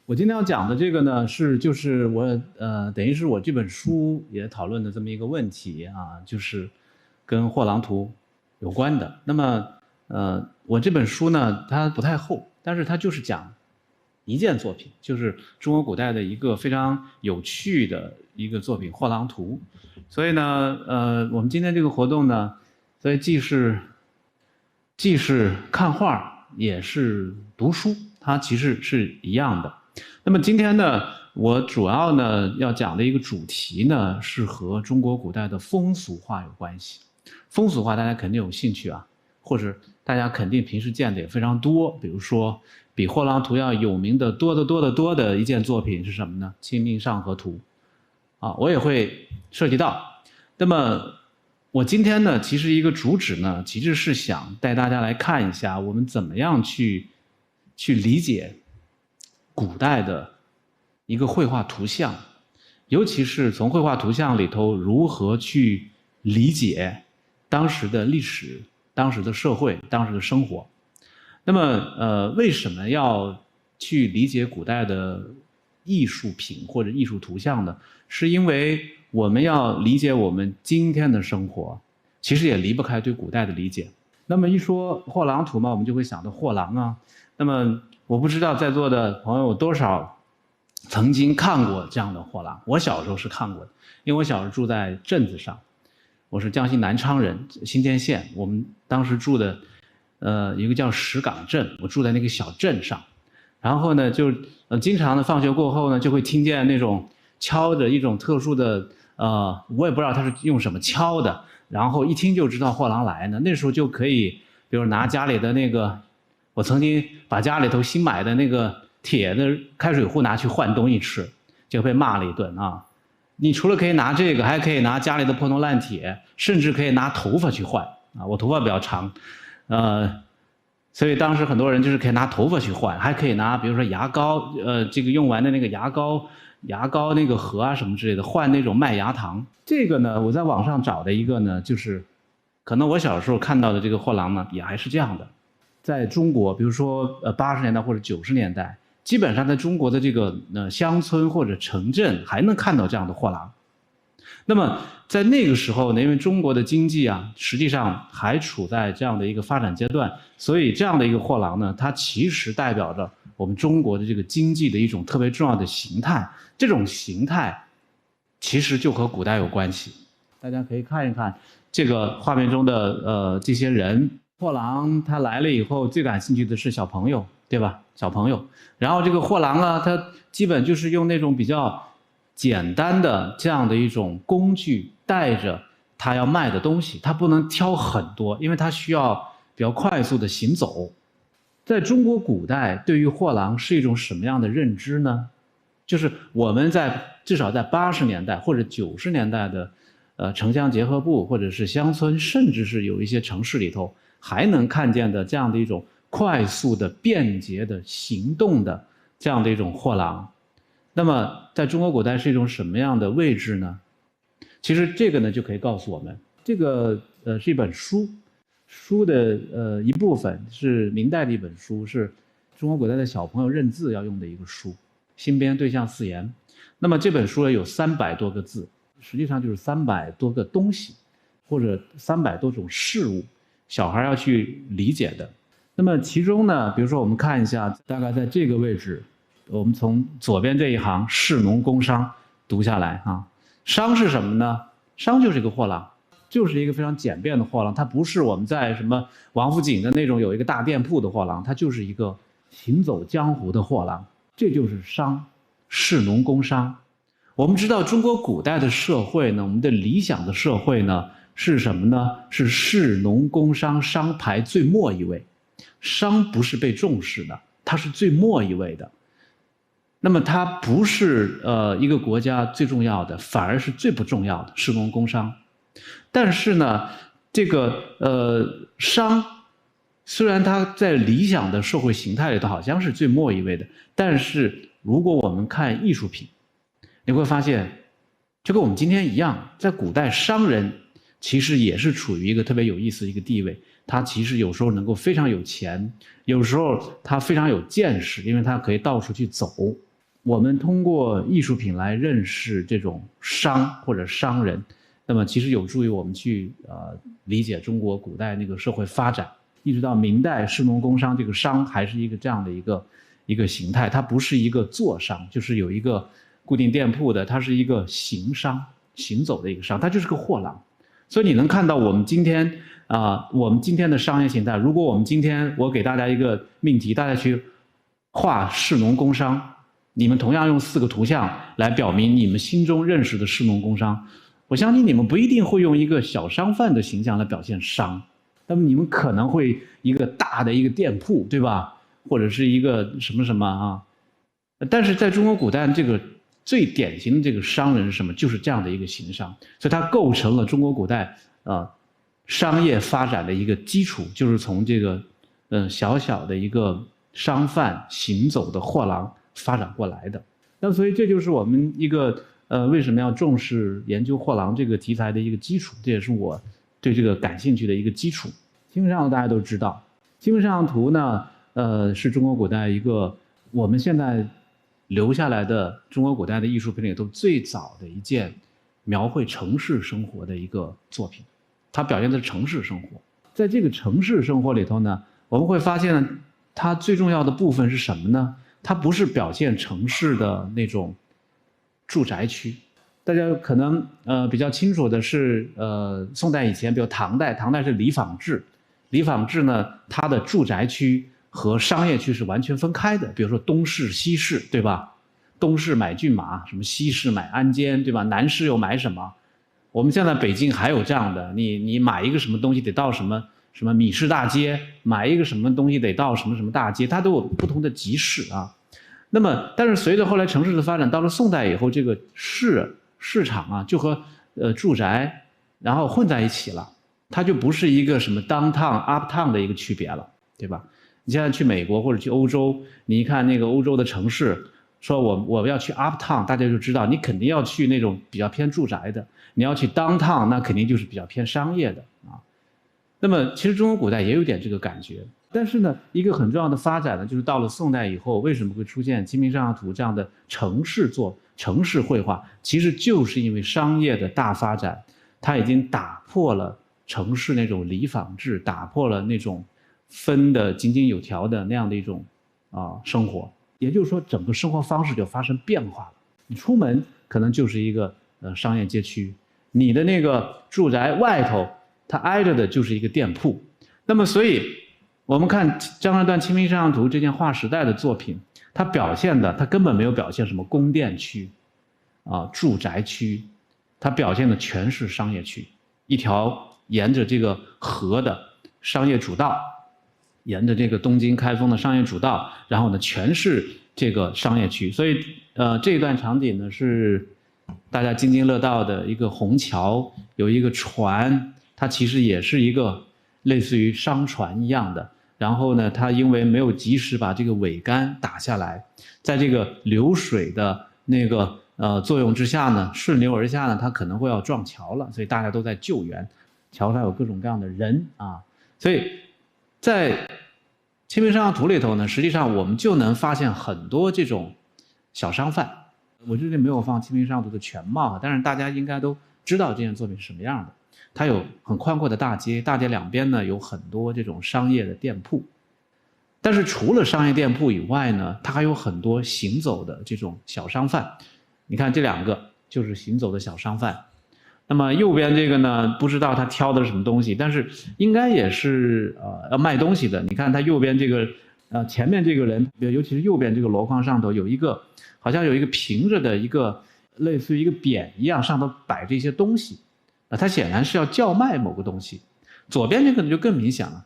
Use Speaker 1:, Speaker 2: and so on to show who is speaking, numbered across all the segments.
Speaker 1: 我今天要讲的这个呢，就是我等于是我这本书也讨论的这么一个问题啊，就是跟货郎图有关的。那么我这本书呢，它不太厚，但是它就是讲一件作品，就是中国古代的一个非常有趣的一个作品《货郎图》。所以呢，我们今天这个活动呢，所以既是看画，也是读书，它其实是一样的。那么今天呢，我主要呢要讲的一个主题呢，是和中国古代的风俗画有关系。风俗画大家肯定有兴趣啊，或者大家肯定平时见的也非常多。比如说，比货郎图要有名的多得多的一件作品是什么呢？《清明上河图》啊，我也会涉及到。那么我今天呢，其实一个主旨呢，其实是想带大家来看一下，我们怎么样去理解古代的一个绘画图像，尤其是从绘画图像里头如何去理解当时的历史、当时的社会、当时的生活。那么为什么要去理解古代的艺术品或者艺术图像呢？是因为我们要理解我们今天的生活，其实也离不开对古代的理解。那么一说货郎图嘛，我们就会想到货郎啊。那么我不知道在座的朋友有多少曾经看过这样的货郎。我小时候是看过的，因为我小时候住在镇子上，我是江西南昌人，新田县。我们当时住的一个叫石岗镇，我住在那个小镇上。然后呢，就经常的放学过后呢，就会听见那种敲着一种特殊的我也不知道他是用什么敲的，然后一听就知道货郎来呢。那时候就可以，比如拿家里的那个，我曾经把家里头新买的那个铁的开水壶拿去换东西吃，就被骂了一顿啊！你除了可以拿这个，还可以拿家里的破铜烂铁，甚至可以拿头发去换啊！我头发比较长，所以当时很多人就是可以拿头发去换，还可以拿比如说牙膏，这个用完的那个牙膏那个盒啊什么之类的换那种麦芽糖。这个呢，我在网上找的一个呢，就是可能我小时候看到的这个货郎呢，也还是这样的。在中国，比如说80年代或者90年代，基本上在中国的这个乡村或者城镇还能看到这样的货郎。那么在那个时候呢，因为中国的经济啊，实际上还处在这样的一个发展阶段，所以这样的一个货郎呢，它其实代表着我们中国的这个经济的一种特别重要的形态。这种形态其实就和古代有关系。大家可以看一看这个画面中的这些人。货郎他来了以后，最感兴趣的是小朋友，对吧？小朋友。然后这个货郎啊，他基本就是用那种比较简单的这样的一种工具带着他要卖的东西，他不能挑很多，因为他需要比较快速的行走。在中国古代，对于货郎是一种什么样的认知呢？就是我们至少在80年代或者90年代的城乡结合部或者是乡村，甚至是有一些城市里头还能看见的这样的一种快速的便捷的行动的这样的一种货郎。那么在中国古代是一种什么样的位置呢？其实这个呢就可以告诉我们，这个是一本书的一部分是明代的一本书，是中国古代的小朋友认字要用的一个书，新编对象四言。那么这本书有300多个字，实际上就是300多个东西，或者300多种事物，小孩要去理解的。那么其中呢，比如说我们看一下，大概在这个位置，我们从左边这一行士农工商读下来啊。商是什么呢？商就是一个货郎，就是一个非常简便的货郎，它不是我们在什么王府井的那种有一个大店铺的货郎，它就是一个行走江湖的货郎，这就是商，士农工商。我们知道中国古代的社会呢，我们的理想的社会呢是什么呢？是士农工商，商排最末一位。商不是被重视的，它是最末一位的。那么它不是一个国家最重要的，反而是最不重要的，士农工商。但是呢，这个商虽然它在理想的社会形态里头好像是最末一位的，但是如果我们看艺术品，你会发现就跟我们今天一样，在古代商人其实也是处于一个特别有意思的一个地位。他其实有时候能够非常有钱，有时候他非常有见识，因为他可以到处去走。我们通过艺术品来认识这种商或者商人，那么其实有助于我们去理解中国古代那个社会发展，一直到明代士农工商，这个商还是一个这样的一个形态，它不是一个坐商，就是有一个固定店铺的，它是一个行商，行走的一个商，它就是个货郎。所以你能看到我们今天的商业形态，如果我们今天我给大家一个命题，大家去画士农工商，你们同样用4个图像来表明你们心中认识的士农工商，我相信你们不一定会用一个小商贩的形象来表现商，那么你们可能会一个大的一个店铺，对吧？或者是一个什么什么啊？但是在中国古代，这个最典型的这个商人是什么？就是这样的一个行商，所以它构成了中国古代商业发展的一个基础，就是从这个小小的一个商贩行走的货郎发展过来的。那所以这就是我们一个为什么要重视研究货郎这个题材的一个基础，这也是我对这个感兴趣的一个基础。清明上河大家都知道，清明上河图呢，是中国古代一个我们现在留下来的中国古代的艺术品里头最早的一件描绘城市生活的一个作品，它表现的是城市生活。在这个城市生活里头呢，我们会发现它最重要的部分是什么呢？它不是表现城市的那种住宅区。大家可能比较清楚的是，宋代以前，比如唐代是里坊制，里坊制呢，它的住宅区和商业区是完全分开的。比如说东市、西市，对吧？东市买骏马，什么西市买鞍鞯，对吧？南市又买什么？我们现在北京还有这样的，你买一个什么东西得到什么米市大街，买一个什么东西得到什么大街，它都有不同的集市啊。那么，但是随着后来城市的发展，到了宋代以后，这个市场啊，就和住宅然后混在一起了，它就不是一个什么 downtown、uptown 的一个区别了，对吧？你现在去美国或者去欧洲，你一看那个欧洲的城市，说我要去 uptown， 大家就知道你肯定要去那种比较偏住宅的；你要去 downtown， 那肯定就是比较偏商业的啊。那么其实中国古代也有点这个感觉。但是呢，一个很重要的发展呢，就是到了宋代以后，为什么会出现《清明上河图》这样的城市绘画？其实就是因为商业的大发展，它已经打破了城市那种里坊制，打破了那种分的井井有条的那样的一种生活。也就是说，整个生活方式就发生变化了。你出门可能就是一个商业街区，你的那个住宅外头，它挨着的就是一个店铺。那么所以我们看张择端《清明上河图》这件划时代的作品，它根本没有表现什么宫殿区住宅区，它表现的全是商业区，一条沿着这个河的商业主道，沿着这个东京开封的商业主道，然后呢全是这个商业区。所以这一段场景呢是大家津津乐道的一个虹桥，有一个船，它其实也是一个类似于商船一样的。然后呢，它因为没有及时把这个桅杆打下来，在这个流水的那个作用之下呢，顺流而下呢，它可能会要撞桥了，所以大家都在救援。桥上有各种各样的人啊，所以在《清明上河图》里头呢，实际上我们就能发现很多这种小商贩。我这里没有放《清明上河图》的全貌，但是大家应该都知道这件作品是什么样的。它有很宽阔的大街，大街两边呢有很多这种商业的店铺，但是除了商业店铺以外呢，它还有很多行走的这种小商贩。你看这两个就是行走的小商贩。那么右边这个呢，不知道他挑的是什么东西，但是应该也是要卖东西的。你看他右边这个前面这个人，尤其是右边这个箩筐上头有一个好像有一个平着的一个类似于一个匾一样，上头摆着一些东西。他显然是要叫卖某个东西。左边这个就更明显了，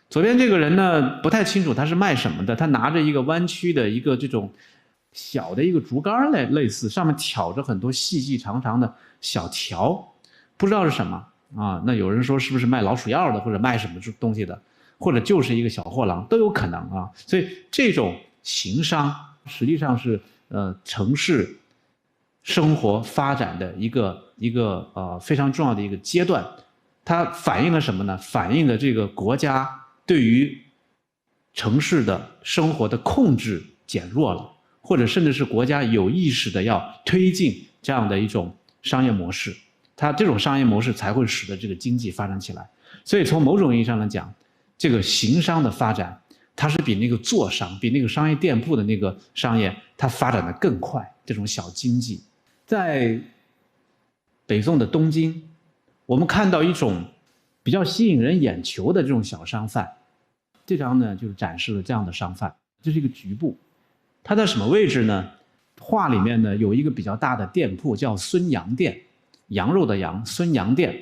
Speaker 1: 左边这个人呢不太清楚他是卖什么的，他拿着一个弯曲的一个这种小的一个竹竿类似，上面挑着很多细细长长的小条，不知道是什么啊。那有人说是不是卖老鼠药的，或者卖什么东西的，或者就是一个小货郎，都有可能啊。所以这种行商实际上是城市生活发展的一个非常重要的一个阶段。它反映了什么呢？反映了这个国家对于城市的生活的控制减弱了，或者甚至是国家有意识的要推进这样的一种商业模式，它这种商业模式才会使得这个经济发展起来。所以从某种意义上来讲，这个行商的发展，它是比那个做商、比那个商业店铺的那个商业，它发展的更快。这种小经济，在北宋的东京，我们看到一种比较吸引人眼球的这种小商贩。这张呢，就展示了这样的商贩，这是一个局部。它在什么位置呢？画里面呢有一个比较大的店铺，叫孙杨店，羊肉的羊，孙杨店。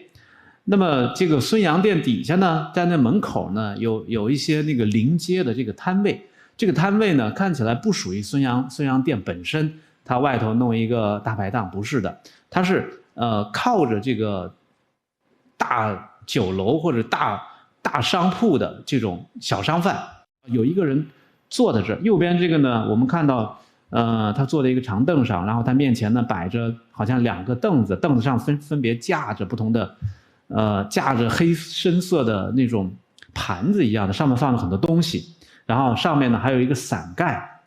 Speaker 1: 那么这个孙杨店底下呢，在那门口呢，有一些那个临街的这个摊位。这个摊位呢，看起来不属于孙杨店本身，它外头弄一个大排档，不是的，它是靠着这个大酒楼或者大商铺的这种小商贩。有一个人坐在这儿，右边这个呢，我们看到他坐在一个长凳上，然后他面前呢摆着好像2个凳子，凳子上分别架着不同的架着黑深色的那种盘子一样的，上面放了很多东西，然后上面呢还有一个伞盖，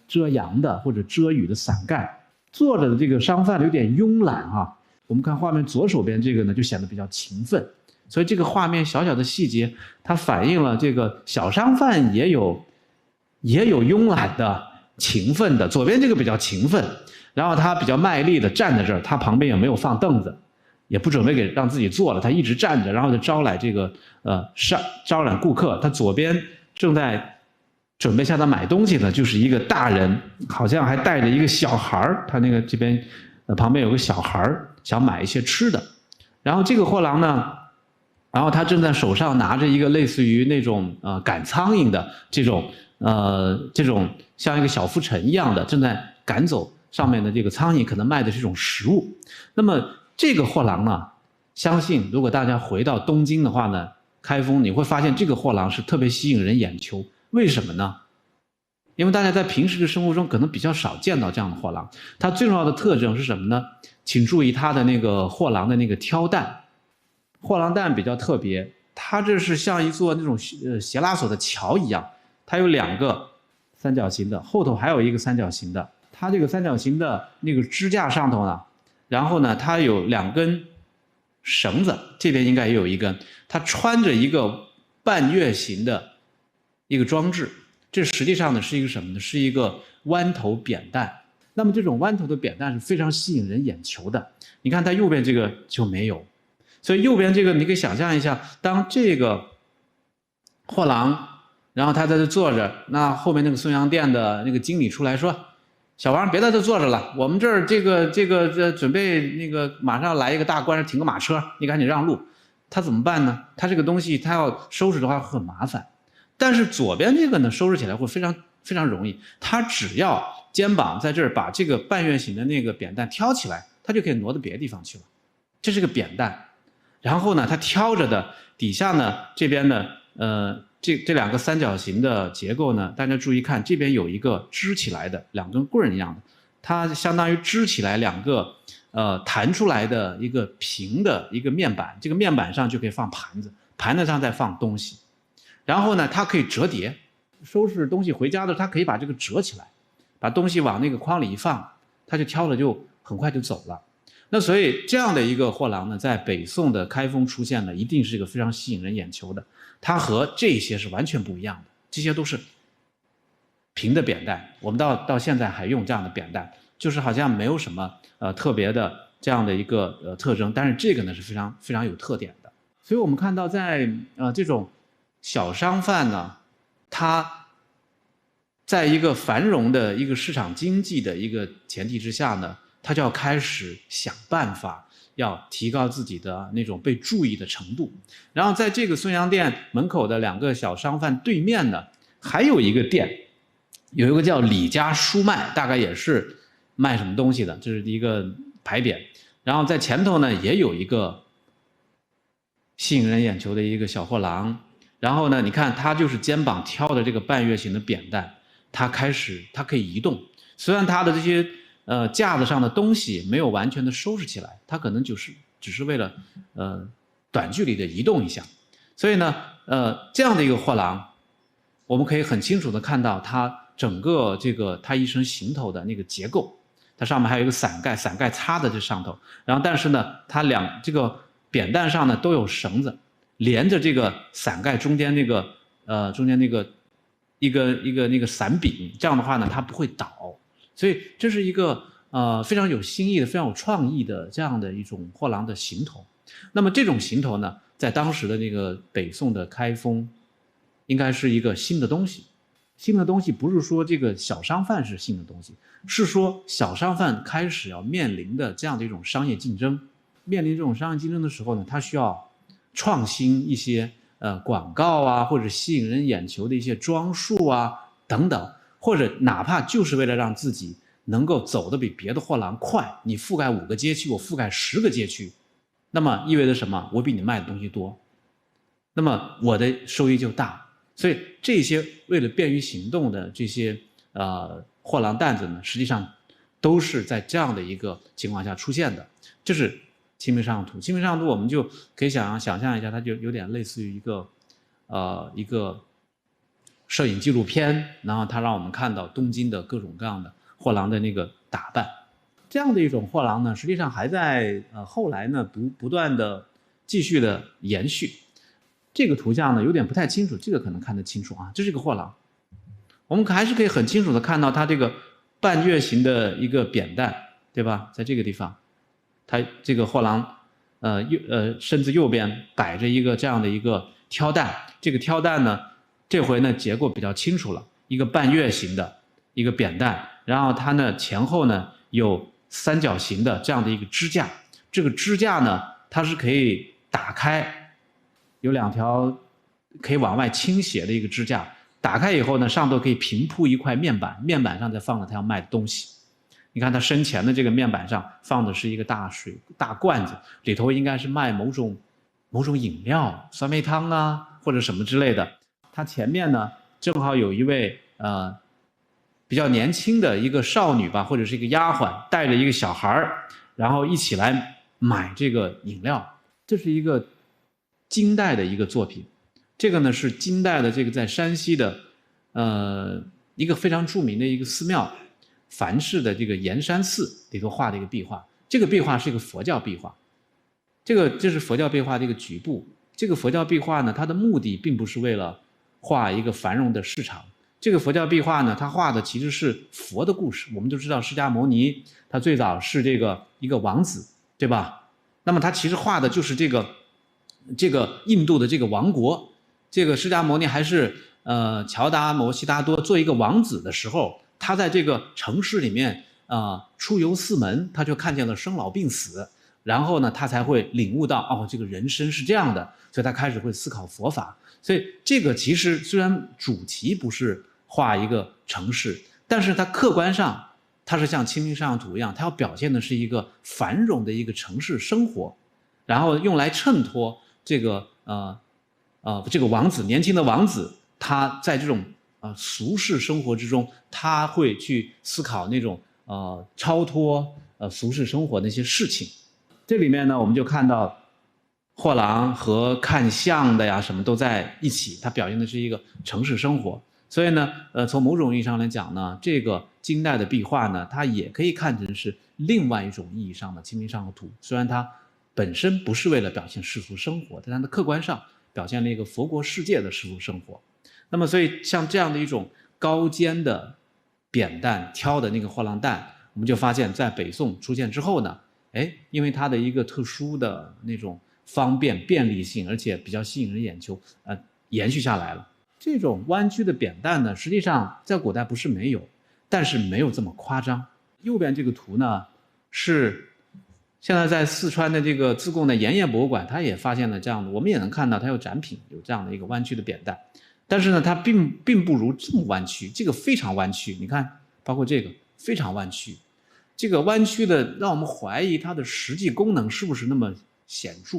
Speaker 1: 遮阳的或者遮雨的伞盖。坐着的这个商贩有点慵懒啊。我们看画面左手边这个呢，就显得比较勤奋。所以这个画面小小的细节，它反映了这个小商贩也有慵懒的、勤奋的。左边这个比较勤奋，然后他比较卖力的站在这儿，他旁边也没有放凳子，也不准备让自己坐了，他一直站着，然后就招揽这个招揽顾客。他左边正在准备向他买东西呢，就是一个大人，好像还带着一个小孩儿，他那个这边旁边有个小孩儿想买一些吃的。然后这个货郎呢，然后他正在手上拿着一个类似于那种赶苍蝇的这种像一个小浮尘一样的，正在赶走上面的这个苍蝇，可能卖的是一种食物。那么这个货郎呢，相信如果大家回到东京的话呢，开封你会发现这个货郎是特别吸引人眼球。为什么呢？因为大家在平时的生活中可能比较少见到这样的货郎。它最重要的特征是什么呢？请注意它的那个货郎的那个挑担。货郎担比较特别，它这是像一座那种斜拉索的桥一样，它有2个三角形的，后头还有一个三角形的。它这个三角形的那个支架上头呢，然后呢，它有2根绳子，这边应该也有1根，它穿着一个半月形的一个装置。这实际上呢是一个什么呢？是一个弯头扁担。那么这种弯头的扁担是非常吸引人眼球的。你看它右边这个就没有，所以右边这个你可以想象一下，当这个货郎，然后他在这坐着，那后面那个孙杨店的那个经理出来说：“小王，别在这坐着了，我们这儿这准备那个马上来一个大官人停个马车，你赶紧让路。”他怎么办呢？他这个东西他要收拾的话会很麻烦。但是左边这个呢，收拾起来会非常非常容易。他只要肩膀在这儿把这个半月形的那个扁担挑起来，他就可以挪到别的地方去了。这是个扁担，然后呢，他挑着的底下呢，这边呢，这2个三角形的结构呢，大家注意看，这边有一个支起来的2根棍儿一样的，它相当于支起来2个弹出来的一个平的一个面板，这个面板上就可以放盘子，盘子上再放东西。然后呢，它可以折叠，收拾东西回家的时候，它可以把这个折起来，把东西往那个筐里一放，它就挑了，就很快就走了。那所以这样的一个货郎呢，在北宋的开封出现呢，一定是一个非常吸引人眼球的。它和这些是完全不一样的，这些都是平的扁担，我们到现在还用这样的扁担，就是好像没有什么特别的这样的一个特征，但是这个呢是非常非常有特点的。所以我们看到在这种小商贩呢，他在一个繁荣的一个市场经济的一个前提之下呢，他就要开始想办法要提高自己的那种被注意的程度。然后在这个孙杨店门口的2个小商贩对面呢，还有一个店，有一个叫李家书卖，大概也是卖什么东西的，这是一个牌匾。然后在前头呢，也有一个吸引人眼球的一个小货郎。然后呢，你看他就是肩膀挑的这个半月形的扁担，他可以移动。虽然他的这些架子上的东西没有完全的收拾起来，他可能只是为了短距离的移动一下。所以呢，这样的一个货郎，我们可以很清楚的看到他整个这个它一身行头的那个结构，它上面还有一个伞盖，伞盖插在这上头，然后但是呢，它这个扁担上呢都有绳子连着这个伞盖中间那个一个那个伞柄，这样的话呢它不会倒，所以这是一个非常有新意的、非常有创意的这样的一种货郎的行头。那么这种行头呢，在当时的那个北宋的开封，应该是一个新的东西。新的东西不是说这个小商贩是新的东西，是说小商贩开始要面临的这样的一种商业竞争。面临这种商业竞争的时候呢，他需要创新一些广告啊，或者吸引人眼球的一些装束啊等等，或者哪怕就是为了让自己能够走得比别的货郎快，你覆盖5个街区，我覆盖10个街区，那么意味着什么？我比你卖的东西多，那么我的收益就大。所以这些为了便于行动的这些货郎担子呢，实际上都是在这样的一个情况下出现的。这是《清明上河图》。《清明上河图》我们就可以想象一下，它就有点类似于一个摄影纪录片，然后它让我们看到东京的各种各样的货郎的那个打扮。这样的一种货郎呢，实际上还在后来呢不断的继续的延续。这个图像呢有点不太清楚，这个可能看得清楚啊，这是个货郎，我们还是可以很清楚的看到它这个半月形的一个扁担，对吧？在这个地方，它这个货郎身子右边摆着一个这样的一个挑担，这个挑担呢这回呢结构比较清楚了，一个半月形的一个扁担，然后它呢前后呢有三角形的这样的一个支架，这个支架呢它是可以打开。有2条可以往外倾斜的一个支架，打开以后呢，上头可以平铺一块面板，面板上再放了他要卖的东西。你看他身前的这个面板上放的是一个大罐子，里头应该是卖某种饮料，酸梅汤啊或者什么之类的。他前面呢正好有一位比较年轻的一个少女吧，或者是一个丫鬟，带着一个小孩然后一起来买这个饮料。这是一个金代的一个作品，这个呢是金代的这个在山西的一个非常著名的一个寺庙樊氏的这个盐山寺里头画的一个壁画，这个壁画是一个佛教壁画，这是佛教壁画的一个局部。这个佛教壁画呢，它的目的并不是为了画一个繁荣的市场，这个佛教壁画呢，它画的其实是佛的故事。我们都知道释迦牟尼他最早是一个王子，对吧？那么他其实画的就是这个印度的这个王国，这个释迦牟尼还是乔达摩悉达多做一个王子的时候，他在这个城市里面出游四门，他就看见了生老病死，然后呢他才会领悟到哦，这个人生是这样的，所以他开始会思考佛法。所以这个其实虽然主题不是画一个城市，但是它客观上它是像《清明上河图》一样，它要表现的是一个繁荣的一个城市生活，然后用来衬托这个这个王子，年轻的王子，他在这种俗世生活之中，他会去思考那种超脱俗世生活的一些事情。这里面呢，我们就看到货郎和看相的呀什么都在一起，它表现的是一个城市生活。所以呢，从某种意义上来讲呢，这个金代的壁画呢，它也可以看成是另外一种意义上的《清明上河图》，虽然它本身不是为了表现世俗生活，但它的客观上表现了一个佛国世界的世俗生活。那么所以像这样的一种高肩的扁担挑的那个货郎担，我们就发现在北宋出现之后呢，因为它的一个特殊的那种方便便利性，而且比较吸引人眼球，延续下来了。这种弯曲的扁担呢，实际上在古代不是没有，但是没有这么夸张。右边这个图呢是现在在四川的这个自贡的盐业博物馆，它也发现了这样的，我们也能看到它有展品，有这样的一个弯曲的扁担，但是呢，它并不如这么弯曲，这个非常弯曲，你看，包括这个非常弯曲，这个弯曲的让我们怀疑它的实际功能是不是那么显著，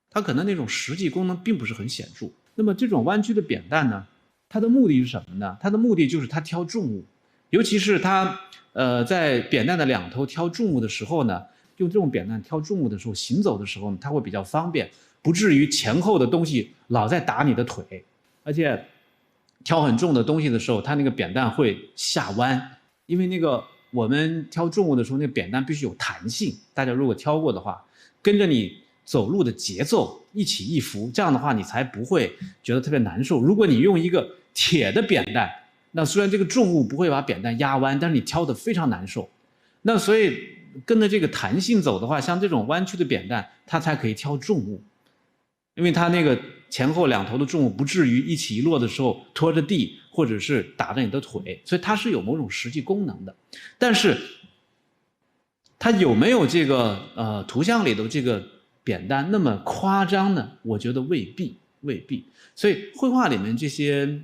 Speaker 1: 它可能那种实际功能并不是很显著。那么这种弯曲的扁担呢，它的目的是什么呢？它的目的就是它挑重物，尤其是它在扁担的两头挑重物的时候呢，用这种扁担挑重物的时候，行走的时候呢，它会比较方便，不至于前后的东西老在打你的腿。而且挑很重的东西的时候，它那个扁担会下弯，因为那个我们挑重物的时候，那个扁担必须有弹性。大家如果挑过的话，跟着你走路的节奏一起一伏，这样的话你才不会觉得特别难受。如果你用一个铁的扁担，那虽然这个重物不会把扁担压弯，但是你挑的非常难受。那所以跟着这个弹性走的话，像这种弯曲的扁担，它才可以挑重物，因为它那个前后两头的重物不至于一起一落的时候拖着地，或者是打着你的腿，所以它是有某种实际功能的。但是它有没有这个图像里的这个扁担那么夸张呢？我觉得未必，未必。所以绘画里面这些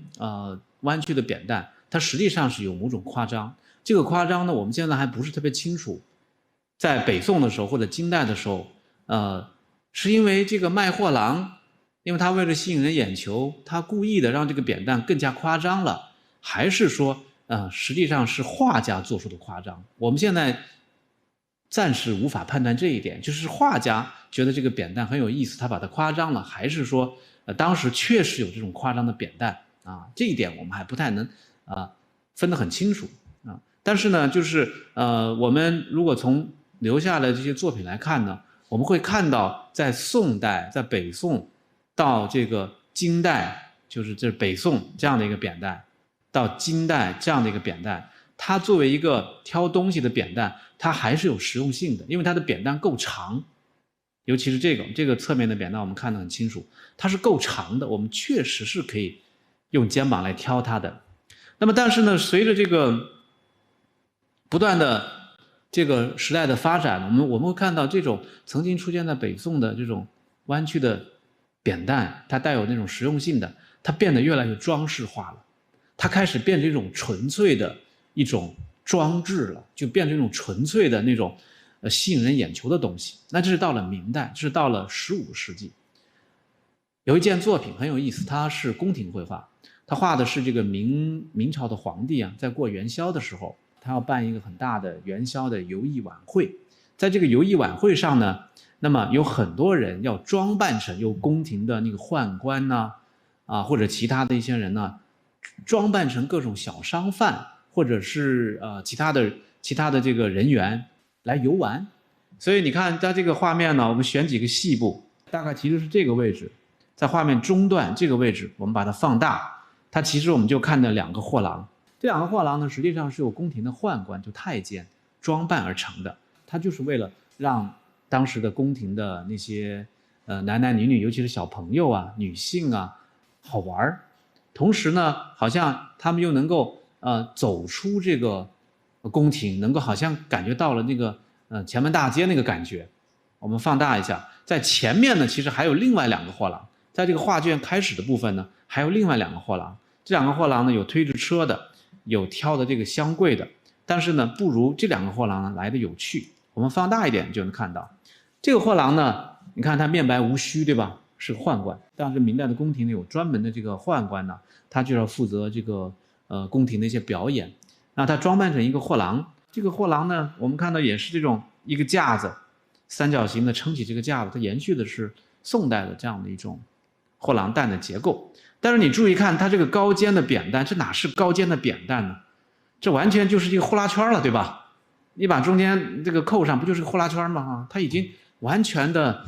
Speaker 1: 弯曲的扁担，它实际上是有某种夸张。这个夸张呢，我们现在还不是特别清楚。在北宋的时候或者金代的时候，是因为这个卖货郎，因为他为了吸引人眼球，他故意的让这个扁担更加夸张了，还是说，实际上是画家做出的夸张？我们现在暂时无法判断这一点，就是画家觉得这个扁担很有意思，他把它夸张了，还是说，当时确实有这种夸张的扁担啊？这一点我们还不太能分得很清楚啊。但是呢，就是我们如果从留下来这些作品来看呢，我们会看到在宋代，在北宋到这个金代，就是这北宋这样的一个扁担，到金代这样的一个扁担，它作为一个挑东西的扁担，它还是有实用性的，因为它的扁担够长，尤其是这个侧面的扁担，我们看得很清楚，它是够长的，我们确实是可以用肩膀来挑它的。那么但是呢，随着这个不断的这个时代的发展，我们会看到这种曾经出现在北宋的这种弯曲的扁担，它带有那种实用性的，它变得越来越装饰化了，它开始变成一种纯粹的一种装置了，就变成一种纯粹的那种吸引人眼球的东西。那这是到了明代，这是到了15世纪，有一件作品很有意思，它是宫廷绘画，他画的是这个明朝的皇帝啊，在过元宵的时候，他要办一个很大的元宵的游艺晚会。在这个游艺晚会上呢，那么有很多人要装扮成有宫廷的那个宦官呐，或者其他的一些人呢，装扮成各种小商贩，或者是其他的这个人员来游玩。所以你看，在这个画面呢，我们选几个细部，大概其实是这个位置。在画面中段这个位置，我们把它放大，它其实我们就看到2个货郎。这2个货郎呢，实际上是由宫廷的宦官，就太监装扮而成的。它就是为了让当时的宫廷的那些男男女女，尤其是小朋友啊、女性啊，好玩。同时呢，好像他们又能够走出这个宫廷，能够好像感觉到了那个前门大街那个感觉。我们放大一下，在前面呢，其实还有另外2个货郎。在这个画卷开始的部分呢，还有另外2个货郎。这2个货郎呢，有推着车的，有挑的这个箱柜的，但是呢，不如这2个货郎呢来的有趣。我们放大一点就能看到，这个货郎呢，你看他面白无须，对吧？是个宦官。当时明代的宫廷里有专门的这个宦官呢，他就要负责这个宫廷的一些表演。那他装扮成一个货郎，这个货郎呢，我们看到也是这种一个架子，三角形的撑起这个架子，它延续的是宋代的这样的一种货郎担的结构。但是你注意看它这个高肩的扁担，这哪是高肩的扁担呢？这完全就是一个呼啦圈了，对吧？你把中间这个扣上，不就是个呼啦圈吗？它已经完全的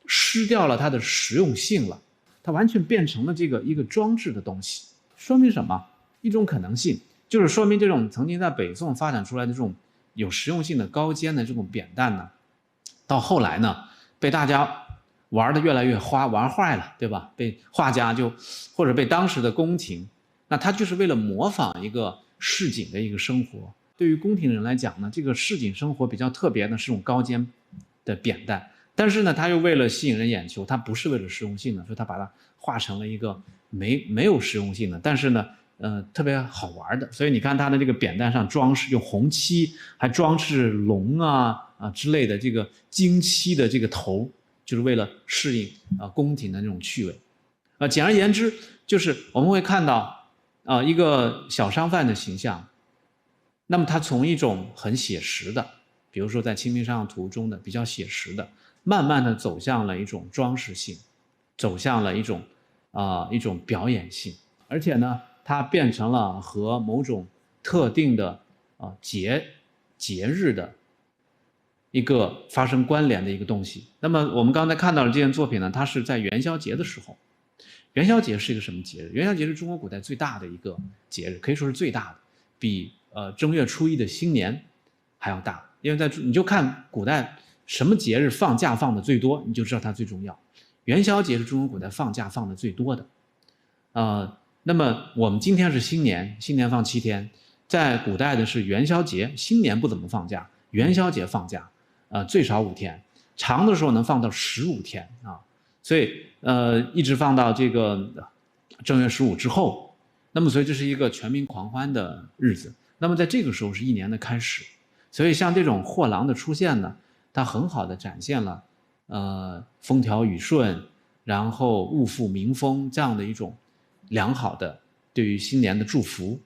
Speaker 1: 失掉了它的实用性了，它完全变成了这个一个装置的东西。说明什么？一种可能性，就是说明这种曾经在北宋发展出来的这种有实用性的高肩的这种扁担呢，到后来呢，被大家玩的越来越玩坏了，对吧？被画家或者被当时的宫廷，那他就是为了模仿一个市井的一个生活。对于宫廷人来讲呢，这个市井生活比较特别的是这种高肩的扁担，但是呢，他又为了吸引人眼球，他不是为了实用性的，所以他把它画成了一个没有实用性的，但是呢，特别好玩的。所以你看他的这个扁担上装饰用红漆，还装饰龙之类的这个金漆的这个头，就是为了适应宫廷的那种趣味。简而言之，就是我们会看到一个小商贩的形象。那么他从一种很写实的，比如说在《清明上河图》中的比较写实的，慢慢的走向了一种装饰性，走向了一种表演性。而且呢，它变成了和某种特定的节日的一个发生关联的一个东西。那么我们刚才看到的这件作品呢，它是在元宵节的时候。元宵节是一个什么节日？元宵节是中国古代最大的一个节日，可以说是最大的，比正月初一的新年还要大。因为你就看古代什么节日放假放的最多，你就知道它最重要。元宵节是中国古代放假放的最多的。那么我们今天是新年，新年放7天，在古代的是元宵节，新年不怎么放假，元宵节放假，最少5天，长的时候能放到15天啊。所以一直放到这个正月15之后，那么所以这是一个全民狂欢的日子。那么在这个时候是一年的开始，所以像这种货郎的出现呢，它很好的展现了风调雨顺，然后物阜民丰这样的一种良好的对于新年的祝福。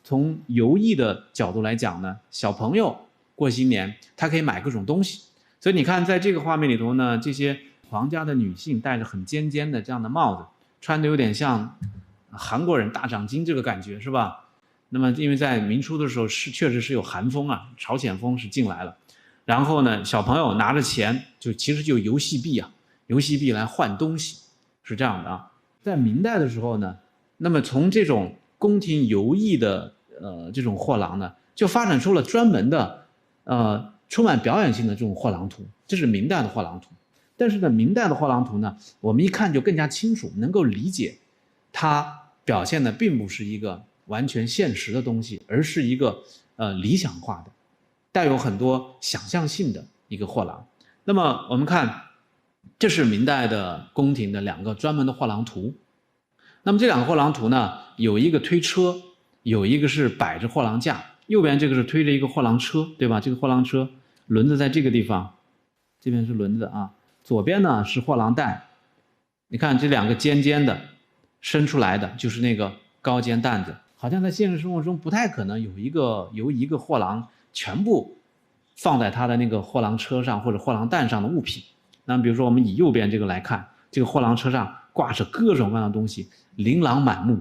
Speaker 1: 从游艺的角度来讲呢，小朋友过新年他可以买各种东西，所以你看在这个画面里头呢，这些皇家的女性戴着很尖尖的这样的帽子，穿的有点像韩国人大长今这个感觉，是吧？那么因为在明初的时候确实是有寒风啊，朝鲜风是进来了。然后呢，小朋友拿着钱，其实就游戏币啊，游戏币来换东西，是这样的啊。在明代的时候呢，那么从这种宫廷游艺的这种货郎呢，就发展出了专门的充满表演性的这种货郎图，这是明代的货郎图。但是呢，明代的货郎图呢，我们一看就更加清楚，能够理解它表现的并不是一个完全现实的东西，而是一个理想化的，带有很多想象性的一个货郎。那么我们看，这是明代的宫廷的2个专门的货郎图。那么这2个货郎图呢，有一个推车，有一个是摆着货郎架，右边这个是推着一个货郎车，对吧？这个货郎车轮子在这个地方，这边是轮子啊。左边呢是货郎担，你看这2个尖尖的伸出来的就是那个高肩担子，好像在现实生活中不太可能由一个货郎全部放在他的那个货郎车上或者货郎担上的物品。那么比如说我们以右边这个来看，这个货郎车上挂着各种各样的东西，琳琅满目，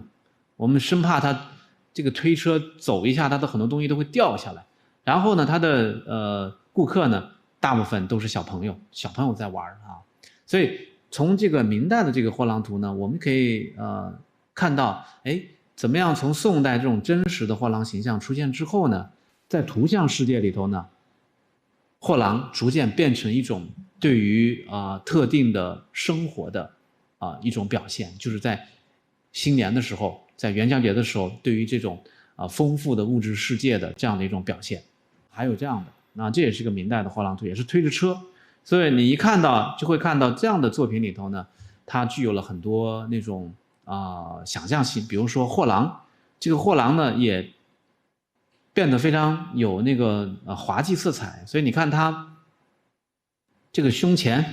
Speaker 1: 我们生怕他这个推车走一下，他的很多东西都会掉下来。然后呢，他的顾客呢大部分都是小朋友在玩啊，所以从这个明代的这个货郎图呢，我们可以看到，怎么样从宋代这种真实的货郎形象出现之后呢，在图像世界里头呢，货郎逐渐变成一种对于特定的生活的一种表现，就是在新年的时候，在元宵节的时候，对于这种丰富的物质世界的这样的一种表现。还有这样的，那这也是个明代的货郎图，也是推着车，所以你一看到就会看到这样的作品里头呢，它具有了很多那种想象性。比如说货郎，这个货郎呢也变得非常有那个滑稽色彩，所以你看他这个胸前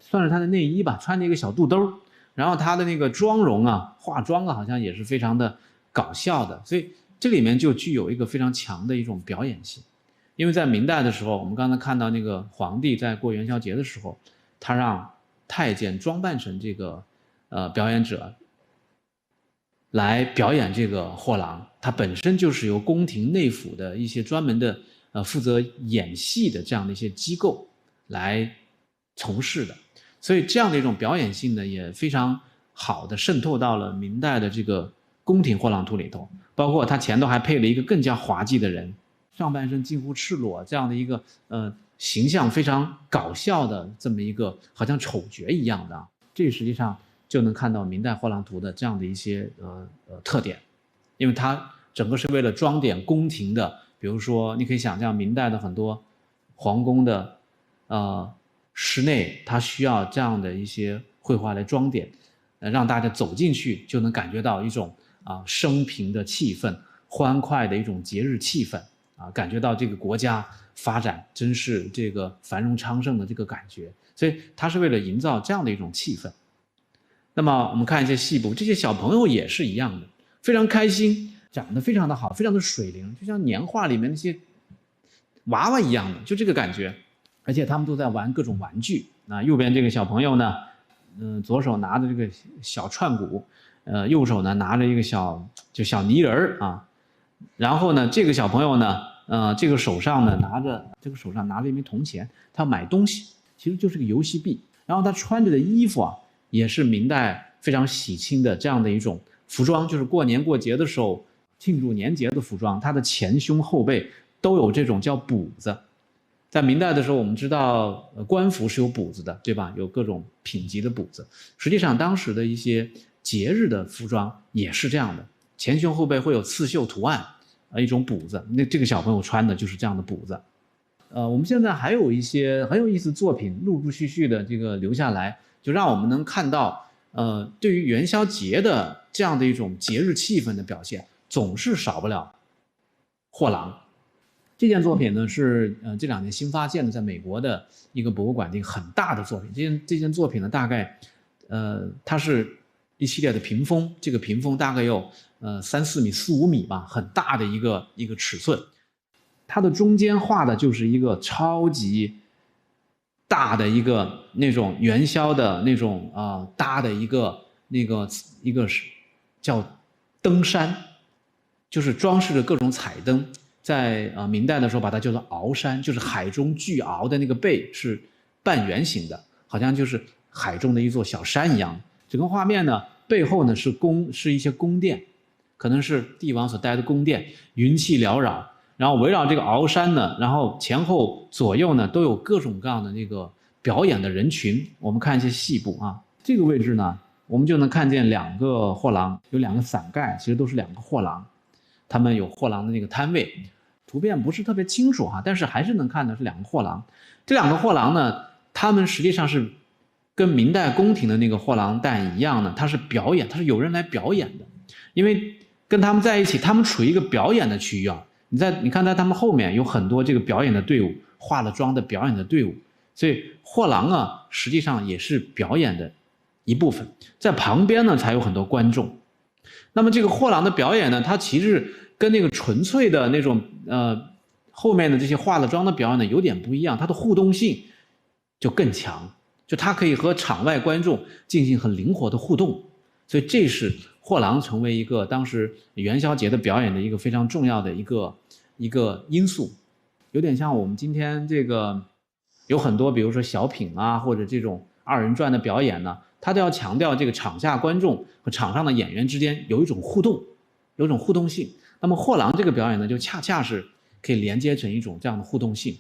Speaker 1: 算是他的内衣吧，穿着一个小肚兜，然后他的那个妆容啊、化妆啊，好像也是非常的搞笑的，所以这里面就具有一个非常强的一种表演性。因为在明代的时候，我们刚才看到那个皇帝在过元宵节的时候，他让太监装扮成这个表演者来表演这个货郎，它本身就是由宫廷内府的一些专门的负责演戏的这样的一些机构来从事的，所以这样的一种表演性呢，也非常好的渗透到了明代的这个宫廷货郎图里头，包括它前头还配了一个更加滑稽的人，上半身近乎赤裸，这样的一个形象非常搞笑的这么一个好像丑角一样的，这实际上就能看到明代货郎图的这样的一些特点，因为它整个是为了装点宫廷的，比如说你可以想象明代的很多皇宫的室内，它需要这样的一些绘画来装点，让大家走进去就能感觉到一种升平的气氛，欢快的一种节日气氛。感觉到这个国家发展真是这个繁荣昌盛的这个感觉，所以它是为了营造这样的一种气氛。那么我们看一些细部，这些小朋友也是一样的，非常开心，长得非常的好，非常的水灵，就像年画里面那些娃娃一样的，就这个感觉。而且他们都在玩各种玩具。右边这个小朋友呢，左手拿着这个小串鼓，右手呢拿着一个小就小泥人儿啊。然后呢，这个小朋友呢，这个手上拿着一枚铜钱，他要买东西，其实就是个游戏币。然后他穿着的衣服啊，也是明代非常喜庆的这样的一种服装，就是过年过节的时候庆祝年节的服装。他的前胸后背都有这种叫补子。在明代的时候，我们知道官服是有补子的，对吧？有各种品级的补子。实际上，当时的一些节日的服装也是这样的，前胸后背会有刺绣图案，一种补子。那这个小朋友穿的就是这样的补子。我们现在还有一些很有意思的作品，陆陆续续的这个留下来，就让我们能看到，对于元宵节的这样的一种节日气氛的表现，总是少不了货郎。这件作品呢是这2年新发现的，在美国的一个博物馆的一个很大的作品。这件作品呢，大概它是一系列的屏风，这个屏风大概有3-4米、4-5米吧，很大的一个尺寸。它的中间画的就是一个超级大的一个那种元宵的那种搭的一个叫灯山，就是装饰着各种彩灯。在明代的时候把它叫做鳌山，就是海中巨鳌的那个背是半圆形的，好像就是海中的一座小山一样。整个画面呢背后呢是一些宫殿，可能是帝王所待的宫殿，云气缭绕，然后围绕这个鳌山呢，然后前后左右呢都有各种各样的那个表演的人群。我们看一些细部啊，这个位置呢我们就能看见2个货郎，有2个伞盖，其实都是2个货郎，他们有货郎的那个摊位。图片不是特别清楚但是还是能看到是2个货郎。这2个货郎呢，他们实际上是跟明代宫廷的那个货郎担一样呢，它是表演，它是有人来表演的。因为跟他们在一起，他们处于一个表演的区域啊。你看在他们后面有很多这个表演的队伍，化了妆的表演的队伍，所以货郎啊实际上也是表演的一部分。在旁边呢才有很多观众。那么这个货郎的表演呢，它其实跟那个纯粹的那种后面的这些化了妆的表演呢有点不一样，它的互动性就更强，就它可以和场外观众进行很灵活的互动。所以这是货郎成为一个当时元宵节的表演的一个非常重要的一个因素。有点像我们今天这个有很多比如说小品啊，或者这种2人转的表演呢，它都要强调这个场下观众和场上的演员之间有一种互动，有一种互动性。那么货郎这个表演呢，就恰恰是可以连接成一种这样的互动性。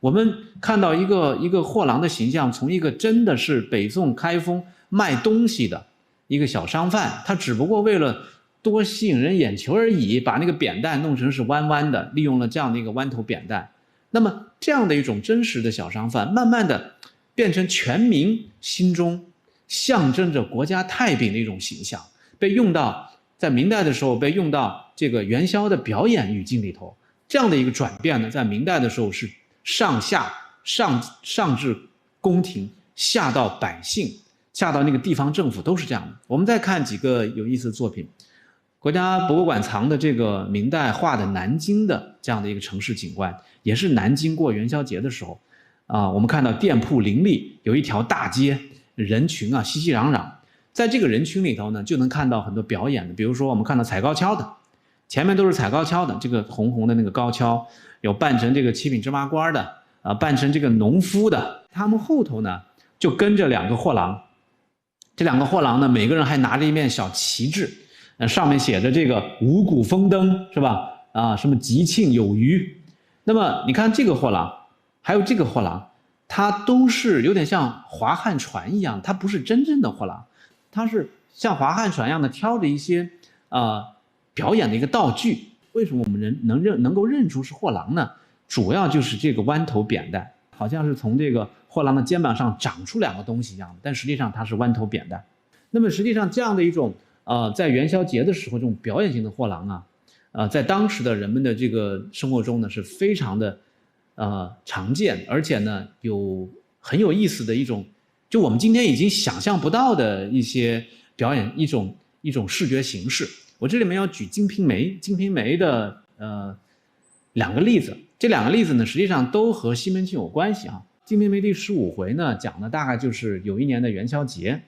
Speaker 1: 我们看到一个货郎的形象，从一个真的是北宋开封卖东西的一个小商贩，他只不过为了多吸引人眼球而已，把那个扁担弄成是弯弯的，利用了这样的一个弯头扁担。那么这样的一种真实的小商贩，慢慢的变成全民心中象征着国家太平的一种形象，被用到在明代的时候被用到这个元宵的表演语境里头。这样的一个转变呢，在明代的时候是上至宫廷，下到百姓，下到那个地方政府，都是这样的。我们再看几个有意思的作品，国家博物馆藏的这个明代画的南京的这样的一个城市景观，也是南京过元宵节的时候我们看到店铺林立，有一条大街，人群熙熙攘攘。在这个人群里头呢，就能看到很多表演的，比如说我们看到踩高跷的，前面都是踩高跷的，这个红红的那个高跷，有扮成这个七品芝麻官的扮成这个农夫的。他们后头呢就跟着2个货郎，这2个货郎呢，每个人还拿着一面小旗帜，上面写着这个五谷丰登，是吧？什么吉庆有余。那么你看这个货郎，还有这个货郎，他都是有点像划汉船一样，他不是真正的货郎，他是像划汉船一样的挑着一些表演的一个道具。为什么我们能够认出是货郎呢？主要就是这个弯头扁担，好像是从这个货郎的肩膀上长出2个东西一样的，但实际上它是弯头扁担。那么实际上这样的一种在元宵节的时候这种表演型的货郎在当时的人们的这个生活中呢是非常的常见，而且呢有很有意思的一种，就我们今天已经想象不到的一些表演，一种视觉形式。我这里面要举《金瓶梅》的2个例子，这2个例子呢实际上都和西门庆有关系《金瓶梅》第15回呢讲的大概就是有一年的元宵节，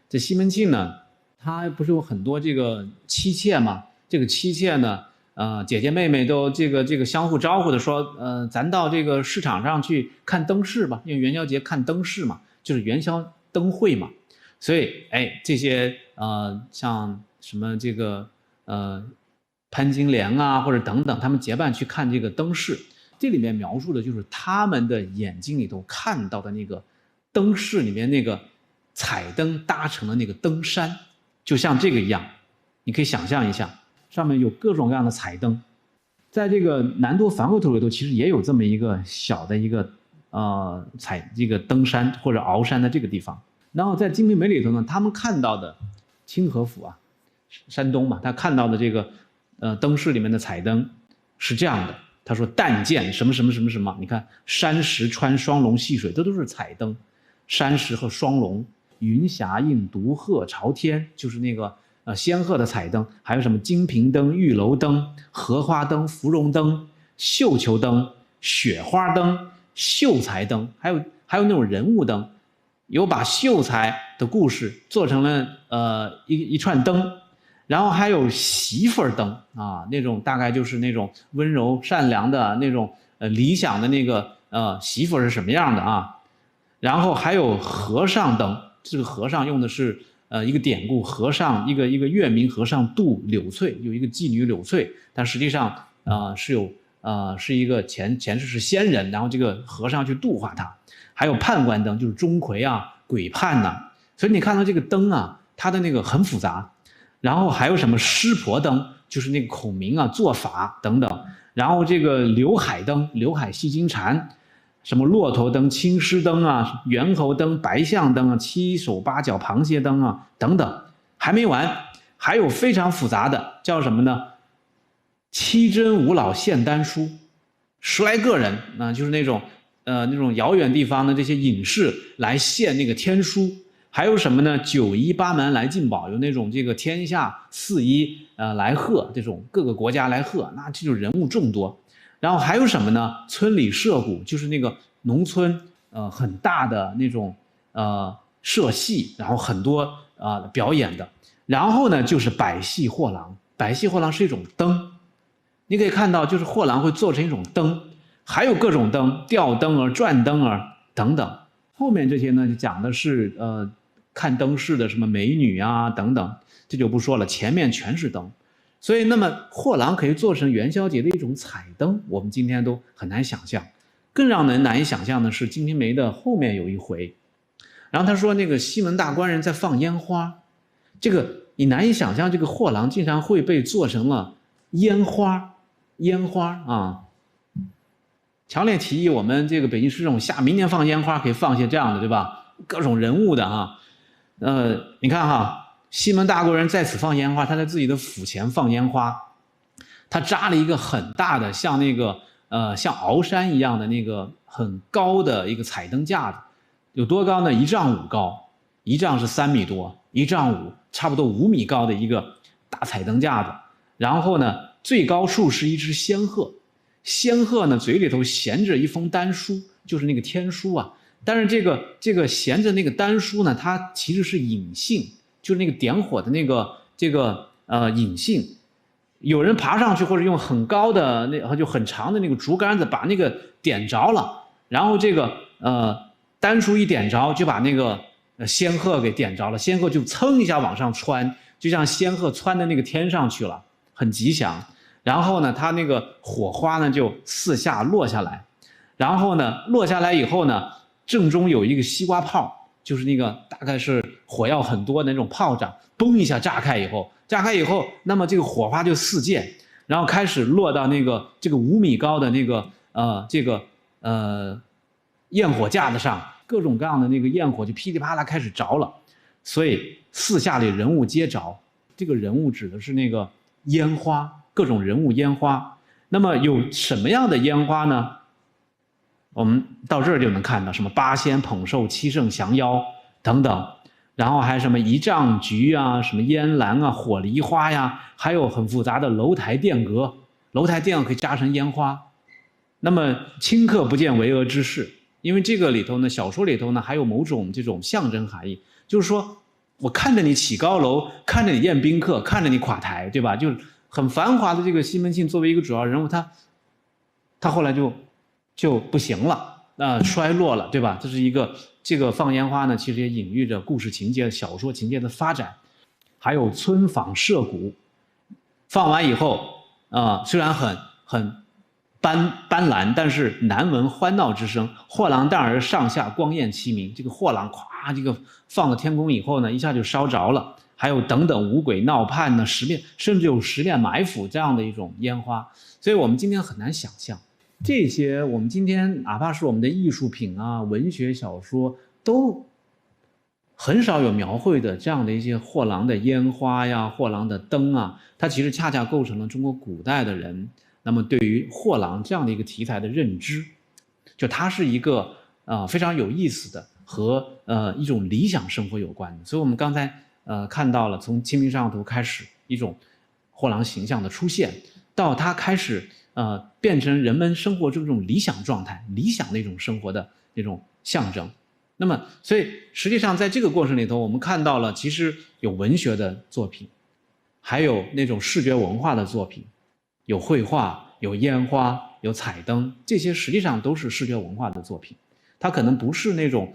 Speaker 1: 这西门庆呢他不是有很多这个妻妾吗？这个妻妾呢，姐姐妹妹都这个相互招呼的说，咱到这个市场上去看灯饰吧，因为元宵节看灯饰嘛，就是元宵灯会嘛。所以，这些像什么这个潘金莲啊，或者等等，他们结伴去看这个灯饰。这里面描述的就是他们的眼睛里头看到的那个灯饰里面那个彩灯搭成的那个灯山，就像这个一样，你可以想象一下，上面有各种各样的彩灯。在这个南都梵绘图里头，其实也有这么一个小的一个这个灯山或者鳌山的这个地方。然后在《金瓶梅》里头呢，他们看到的清河府啊，山东嘛，他看到的这个灯饰里面的彩灯是这样的。他说但见什么什么什么什么，你看山石穿双龙戏水，这都是彩灯，山石和双龙，云霞映独鹤朝天，就是那个仙鹤的彩灯，还有什么金瓶灯、玉楼灯、荷花灯、芙蓉灯、绣球灯、雪花灯、秀才灯，还有那种人物灯，有把秀才的故事做成了一串灯。然后还有媳妇儿灯啊，那种大概就是那种温柔善良的那种理想的那个媳妇儿是什么样的啊？然后还有和尚灯，这个和尚用的是一个典故，和尚一个月明和尚渡柳翠，有一个妓女柳翠，但实际上是一个前世是仙人，然后这个和尚去度化他。还有判官灯，就是钟馗啊、鬼判呐。所以你看到这个灯啊，它的那个很复杂。然后还有什么湿婆灯，就是那个孔明啊做法等等。然后这个刘海灯，刘海戏金蝉，什么骆驼灯、青狮灯啊、猿猴灯、白象灯啊、七手八脚螃蟹灯啊等等，还没完，还有非常复杂的叫什么呢？七真五老献丹书，10来个人啊，就是那种遥远地方的这些隐士来献那个天书。还有什么呢？9夷8蛮来进宝，有那种这个天下4夷来贺，这种各个国家来贺，那这种人物众多。然后还有什么呢？村里社鼓，就是那个农村很大的那种社戏，然后很多表演的。然后呢就是百戏货郎，百戏货郎是一种灯，你可以看到就是货郎会做成一种灯，还有各种灯，吊灯儿、转灯儿等等。后面这些呢就讲的是看灯饰的什么美女啊等等，这就不说了，前面全是灯。所以那么货郎可以做成元宵节的一种彩灯，我们今天都很难想象。更让人难以想象的是《金瓶梅》的后面有一回，然后他说那个西门大官人在放烟花，这个你难以想象，这个货郎竟然会被做成了烟花啊！强烈提议我们这个北京市政府明年放烟花可以放些这样的，对吧？各种人物的啊。你看哈，西门大官人在此放烟花，他在自己的府前放烟花，他扎了一个很大的像像鳌山一样的那个很高的一个彩灯架子，有多高呢？1.5丈高，1丈是3米多，1.5丈差不多5米高的一个大彩灯架子。然后呢，最高处是一只仙鹤，仙鹤呢嘴里头衔着一封丹书，就是那个天书啊。但是这个衔着那个丹书呢，它其实是引信，就是那个点火的那个引信。有人爬上去或者用很高的就很长的那个竹竿子把那个点着了，然后这个丹书一点着就把那个仙鹤给点着了，仙鹤就噌一下往上窜，就像仙鹤窜到那个天上去了，很吉祥。然后呢，它那个火花呢就四下落下来，然后呢落下来以后呢，正中有一个西瓜炮，就是那个大概是火药很多的那种炮仗，嘣一下炸开以后，那么这个火花就四溅，然后开始落到这个5米高的焰火架子上，各种各样的那个焰火就噼里啪啦开始着了，所以四下里人物皆着。这个人物指的是那个烟花，各种人物烟花。那么有什么样的烟花呢？我们到这儿就能看到什么八仙捧寿、七圣降妖等等，然后还什么一丈菊啊、什么烟兰啊、火梨花呀，还有很复杂的楼台殿阁，楼台殿可以扎成烟花。那么顷刻不见巍峨之势，因为这个里头呢，小说里头呢还有某种这种象征含义，就是说我看着你起高楼，看着你宴宾客，看着你垮台，对吧？就是很繁华的这个西门庆作为一个主要人物，他后来就不行了，衰落了，对吧？这是一个这个放烟花呢，其实也隐喻着故事情节、小说情节的发展，还有村坊社谷，放完以后虽然很斑斓，但是难闻欢闹之声。货郎荡而上下光焰齐鸣，这个货郎咵，这个放了天宫以后呢，一下就烧着了。还有等等五鬼闹叛呢，甚至有十面埋伏这样的一种烟花。所以我们今天很难想象，这些我们今天哪怕是我们的艺术品啊、文学小说都很少有描绘的这样的一些货郎的烟花呀、货郎的灯啊，它其实恰恰构成了中国古代的人那么对于货郎这样的一个题材的认知，就它是一个非常有意思的和一种理想生活有关的。所以我们刚才看到了从《清明上河图》开始一种货郎形象的出现，到它开始变成人们生活中这种理想状态、理想的一种生活的那种象征。那么所以实际上在这个过程里头，我们看到了其实有文学的作品，还有那种视觉文化的作品，有绘画、有烟花、有彩灯，这些实际上都是视觉文化的作品。它可能不是那种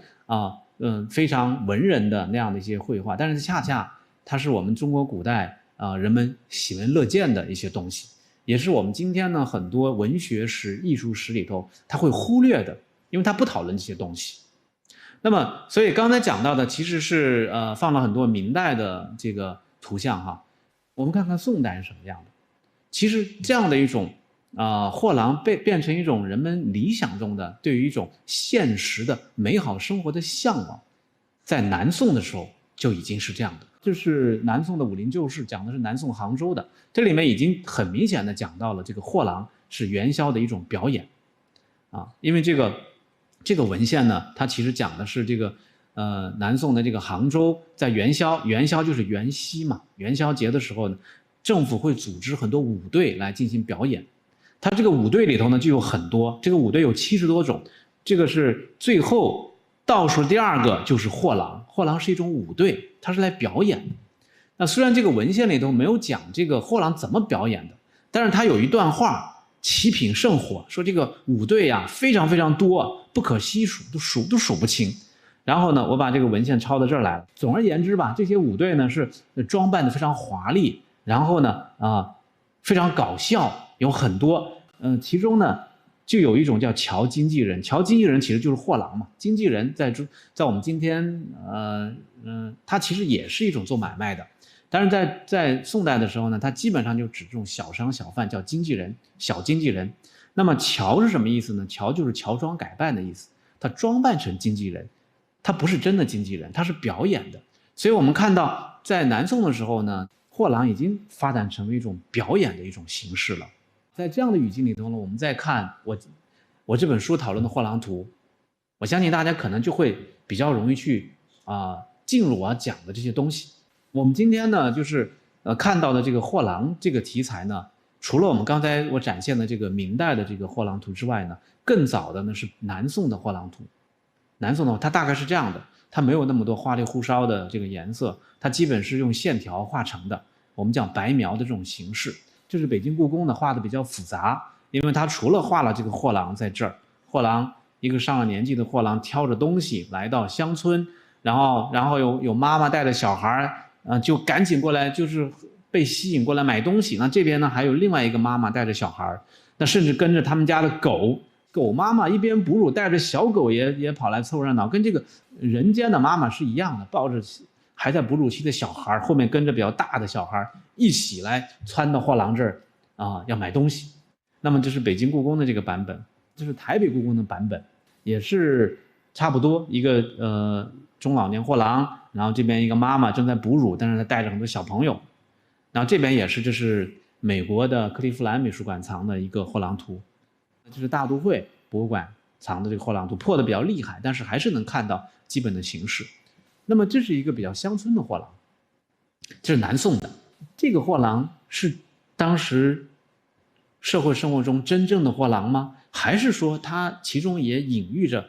Speaker 1: 非常文人的那样的一些绘画，但是恰恰它是我们中国古代人们喜闻乐见的一些东西，也是我们今天呢很多文学史、艺术史里头它会忽略的，因为它不讨论这些东西。那么，所以刚才讲到的其实是放了很多明代的这个图像哈，我们看看宋代是什么样的。其实这样的一种货郎变成一种人们理想中的对于一种现实的美好生活的向往，在南宋的时候就已经是这样的。这是南宋的《武林旧事》，讲的是南宋杭州的，这里面已经很明显的讲到了这个货郎是元宵的一种表演因为这个文献呢，它其实讲的是这个南宋的这个杭州在元宵就是元夕嘛，元宵节的时候呢，政府会组织很多舞队来进行表演。它这个舞队里头呢就有很多，这个舞队有70多种，这个是最后倒数第2个就是货郎。货郎是一种舞队，它是来表演的。那虽然这个文献里头没有讲这个货郎怎么表演的，但是它有一段话奇品甚火，说这个舞队非常非常多，不可悉数，都数不清。然后呢，我把这个文献抄到这儿来了。总而言之吧，这些舞队呢是装扮的非常华丽，然后呢非常搞笑，有很多其中呢就有一种叫乔经纪人。乔经纪人其实就是货郎嘛。经纪人在我们今天他其实也是一种做买卖的，但是在宋代的时候呢，他基本上就指这种小商小贩，叫经纪人，小经纪人。那么乔是什么意思呢？乔就是乔装改扮的意思，他装扮成经纪人，他不是真的经纪人，他是表演的。所以我们看到在南宋的时候呢，货郎已经发展成为一种表演的一种形式了。在这样的语境里头呢，我们再看我这本书讨论的货郎图，我相信大家可能就会比较容易去进入我讲的这些东西。我们今天呢就是看到的这个货郎这个题材呢，除了我们刚才我展现的这个明代的这个货郎图之外呢，更早的呢是南宋的货郎图。南宋的话它大概是这样的，它没有那么多花里胡哨的这个颜色，它基本是用线条画成的，我们讲白描的这种形式。这是北京故宫的画的比较复杂，因为它除了画了这个货郎在这儿，货郎一个上了年纪的货郎挑着东西来到乡村，然后有妈妈带着小孩就赶紧过来，就是被吸引过来买东西。那这边呢还有另外一个妈妈带着小孩，那甚至跟着他们家的狗妈妈一边哺乳，带着小狗也跑来凑热闹，跟这个人间的妈妈是一样的，抱着还在哺乳期的小孩，后面跟着比较大的小孩一起来窜到货郎这儿要买东西。那么这是北京故宫的这个版本，这是台北故宫的版本，也是差不多一个中老年货郎，然后这边一个妈妈正在哺乳，但是她带着很多小朋友。然后这边也是，这是美国的克利夫兰美术馆藏的一个货郎图，这是大都会博物馆藏的这个货郎图，破的比较厉害，但是还是能看到基本的形式。那么这是一个比较乡村的货郎，这是南宋的。这个货郎是当时社会生活中真正的货郎吗？还是说它其中也隐喻着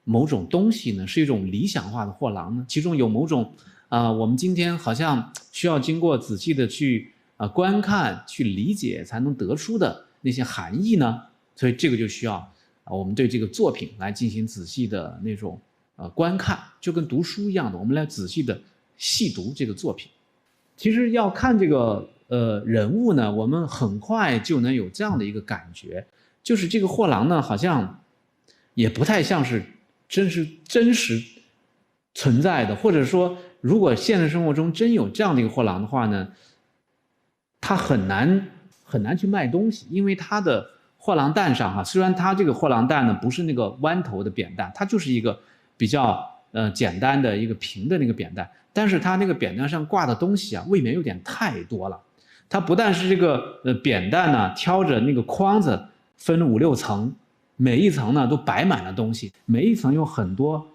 Speaker 1: 某种东西呢？是一种理想化的货郎呢？其中有某种我们今天好像需要经过仔细的去观看、去理解才能得出的那些含义呢？所以这个就需要我们对这个作品来进行仔细的那种观看，就跟读书一样的，我们来仔细的细读这个作品。其实要看这个人物呢，我们很快就能有这样的一个感觉，就是这个货郎呢，好像也不太像是真实存在的，或者说，如果现实生活中真有这样的一个货郎的话呢，他很难去卖东西，因为他的货郎担上虽然他这个货郎担呢不是那个弯头的扁担，它就是一个比较简单的一个平的那个扁担，但是他那个扁担上挂的东西未免有点太多了。它不但是这个扁担呢挑着那个筐子分5、6层，每一层呢都摆满了东西，每一层有很多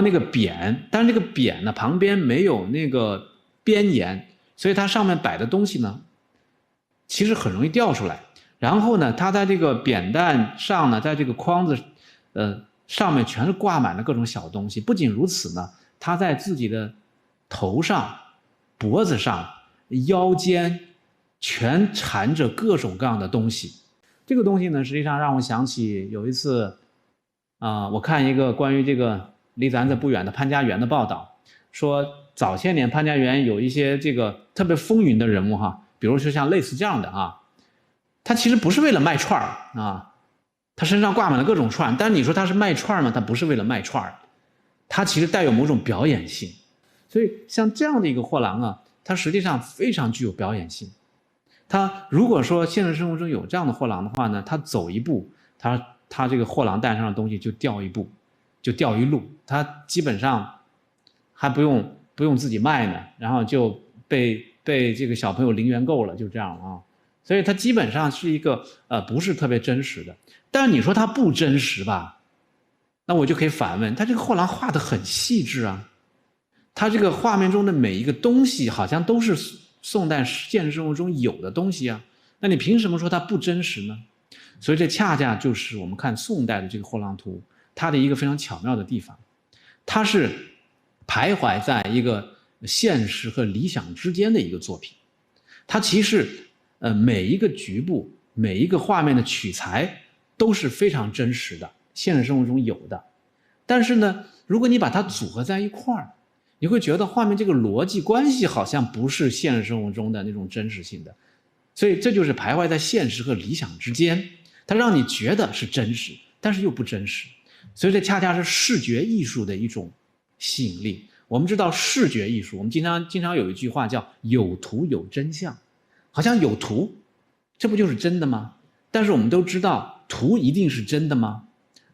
Speaker 1: 那个扁，但是这个扁呢旁边没有那个边沿，所以它上面摆的东西呢其实很容易掉出来。然后呢，它在这个扁担上呢，在这个筐子上面全是挂满了各种小东西。不仅如此呢，它在自己的头上、脖子上、腰间全缠着各种各样的东西。这个东西呢，实际上让我想起有一次我看一个关于这个离咱这不远的潘家园的报道，说早些年潘家园有一些这个特别风云的人物比如说像类似这样的他其实不是为了卖串他身上挂满了各种串，但是你说他是卖串吗？他不是为了卖串，他其实带有某种表演性。所以像这样的一个货郎它实际上非常具有表演性。他如果说现实生活中有这样的货郎的话呢，他走一步，他这个货郎担上的东西就掉一步，就掉一路，他基本上还不用自己卖呢，然后就被这个小朋友零元购了，就这样所以它基本上是一个不是特别真实的。但是你说它不真实吧，那我就可以反问，它这个货郎画得很细致它这个画面中的每一个东西好像都是宋代现实生活中有的东西那你凭什么说它不真实呢？所以这恰恰就是我们看宋代的这个货郎图它的一个非常巧妙的地方，它是徘徊在一个现实和理想之间的一个作品。它其实每一个局部每一个画面的取材都是非常真实的，现实生活中有的。但是呢，如果你把它组合在一块儿，你会觉得画面这个逻辑关系好像不是现实生活中的那种真实性的。所以这就是徘徊在现实和理想之间，它让你觉得是真实，但是又不真实。所以这恰恰是视觉艺术的一种吸引力。我们知道视觉艺术，我们经常有一句话叫有图有真相，好像有图，这不就是真的吗？但是我们都知道图一定是真的吗？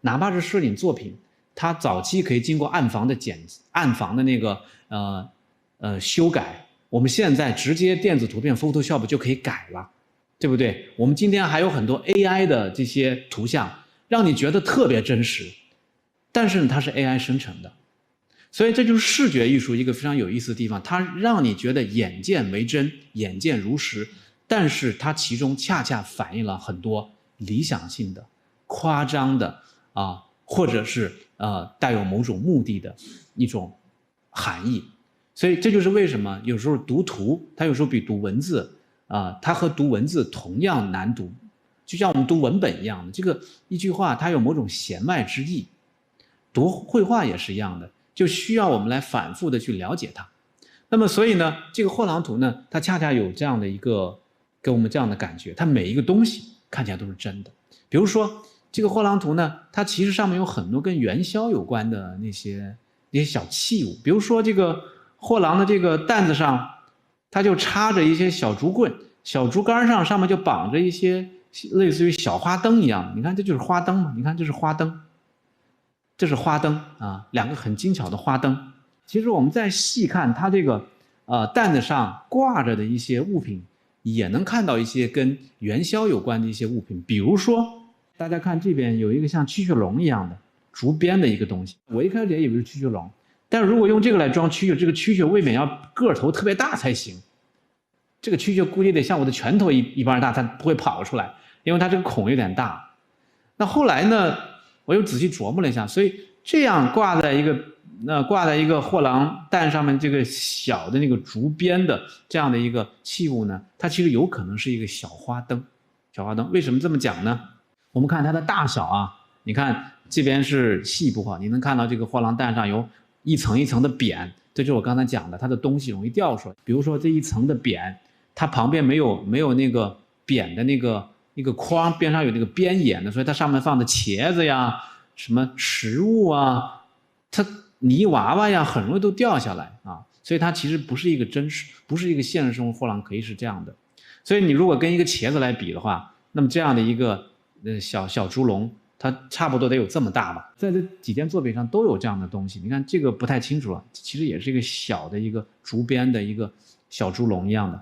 Speaker 1: 哪怕是摄影作品，它早期可以经过暗房的那个修改，我们现在直接电子图片 Photoshop 就可以改了，对不对？我们今天还有很多 AI 的这些图像，让你觉得特别真实，但是呢，它是 AI 生成的。所以这就是视觉艺术一个非常有意思的地方，它让你觉得眼见为真，眼见如实，但是它其中恰恰反映了很多理想性的、夸张的或者是带有某种目的的一种含义。所以这就是为什么有时候读图，它有时候比读文字它和读文字同样难读，就像我们读文本一样的，这个一句话它有某种弦外之意，读绘画也是一样的，就需要我们来反复的去了解它。那么所以呢，这个货郎图呢，它恰恰有这样的一个给我们这样的感觉，它每一个东西看起来都是真的。比如说这个货郎图呢，它其实上面有很多跟元宵有关的那些小器物，比如说这个货郎的这个担子上，它就插着一些小竹棍，小竹竿上面就绑着一些类似于小花灯一样的，你看这就是花灯嘛，你看这是花灯，这是花灯两个很精巧的花灯。其实我们再细看它这个担子上挂着的一些物品，也能看到一些跟元宵有关的一些物品。比如说大家看这边有一个像蛐蛐笼一样的竹编的一个东西，我一开始也以为是蛐蛐笼，但是如果用这个来装蛐蛐，这个蛐蛐未免要个头特别大才行，这个蛐蛐估计得像我的拳头一般大，它不会跑出来，因为它这个孔有点大。那后来呢，我又仔细琢磨了一下，所以这样挂在一个那挂在一个货郎担上面这个小的那个竹编的这样的一个器物呢，它其实有可能是一个小花灯。小花灯为什么这么讲呢？我们看它的大小啊，你看这边是细部哈，你能看到这个货郎担上有一层一层的扁，这就是我刚才讲的，它的东西容易掉出来。比如说这一层的扁，它旁边没有那个扁的那个框，边上有那个边沿的，所以它上面放的茄子呀、什么食物啊，它泥娃娃呀，很容易都掉下来啊。所以它其实不是一个真实，不是一个现实生活货郎可以是这样的。所以你如果跟一个茄子来比的话，那么这样的一个小猪笼，它差不多得有这么大吧。在这几件作品上都有这样的东西。你看这个不太清楚了，其实也是一个小的一个竹编的一个小猪笼一样的。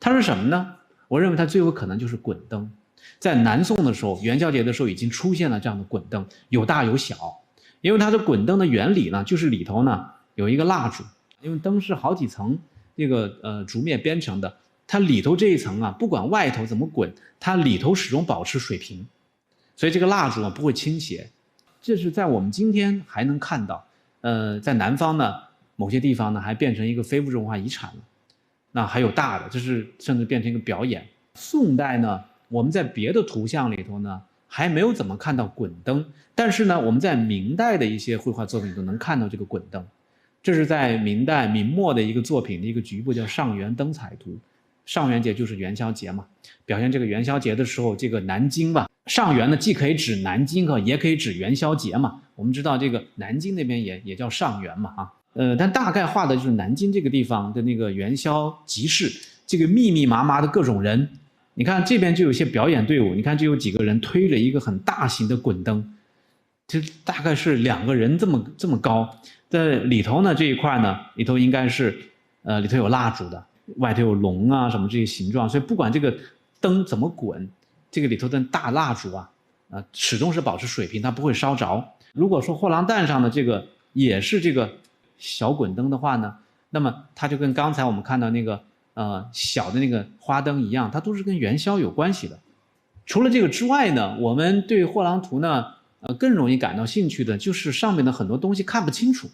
Speaker 1: 它是什么呢？我认为它最有可能就是滚灯。在南宋的时候，元宵节的时候已经出现了这样的滚灯，有大有小。因为它的滚灯的原理呢，就是里头呢有一个蜡烛，因为灯是好几层这个竹篾编成的，它里头这一层啊，不管外头怎么滚，它里头始终保持水平，所以这个蜡烛啊不会倾斜。这是在我们今天还能看到，在南方呢某些地方呢还变成一个非物质文化遗产了。那还有大的，这是甚至变成一个表演。宋代呢，我们在别的图像里头呢还没有怎么看到滚灯，但是呢我们在明代的一些绘画作品里头能看到这个滚灯。这是在明代明末的一个作品的一个局部叫《上元灯彩图》。上元节就是元宵节嘛，表现这个元宵节的时候，这个南京吧，上元呢既可以指南京也可以指元宵节嘛。我们知道这个南京那边也叫上元嘛啊。但大概画的就是南京这个地方的那个元宵集市，这个密密麻麻的各种人。你看这边就有些表演队伍，你看就有几个人推着一个很大型的滚灯，就大概是2个人这么高。在里头呢这一块呢，里头应该是里头有蜡烛的，外头有龙啊什么这些形状，所以不管这个灯怎么滚，这个里头的大蜡烛啊，始终是保持水平，它不会烧着。如果说货郎担上的这个也是这个小滚灯的话呢，那么它就跟刚才我们看到那个小的那个花灯一样，它都是跟元宵有关系的。除了这个之外呢，我们对货郎图呢更容易感到兴趣的就是上面的很多东西看不清楚。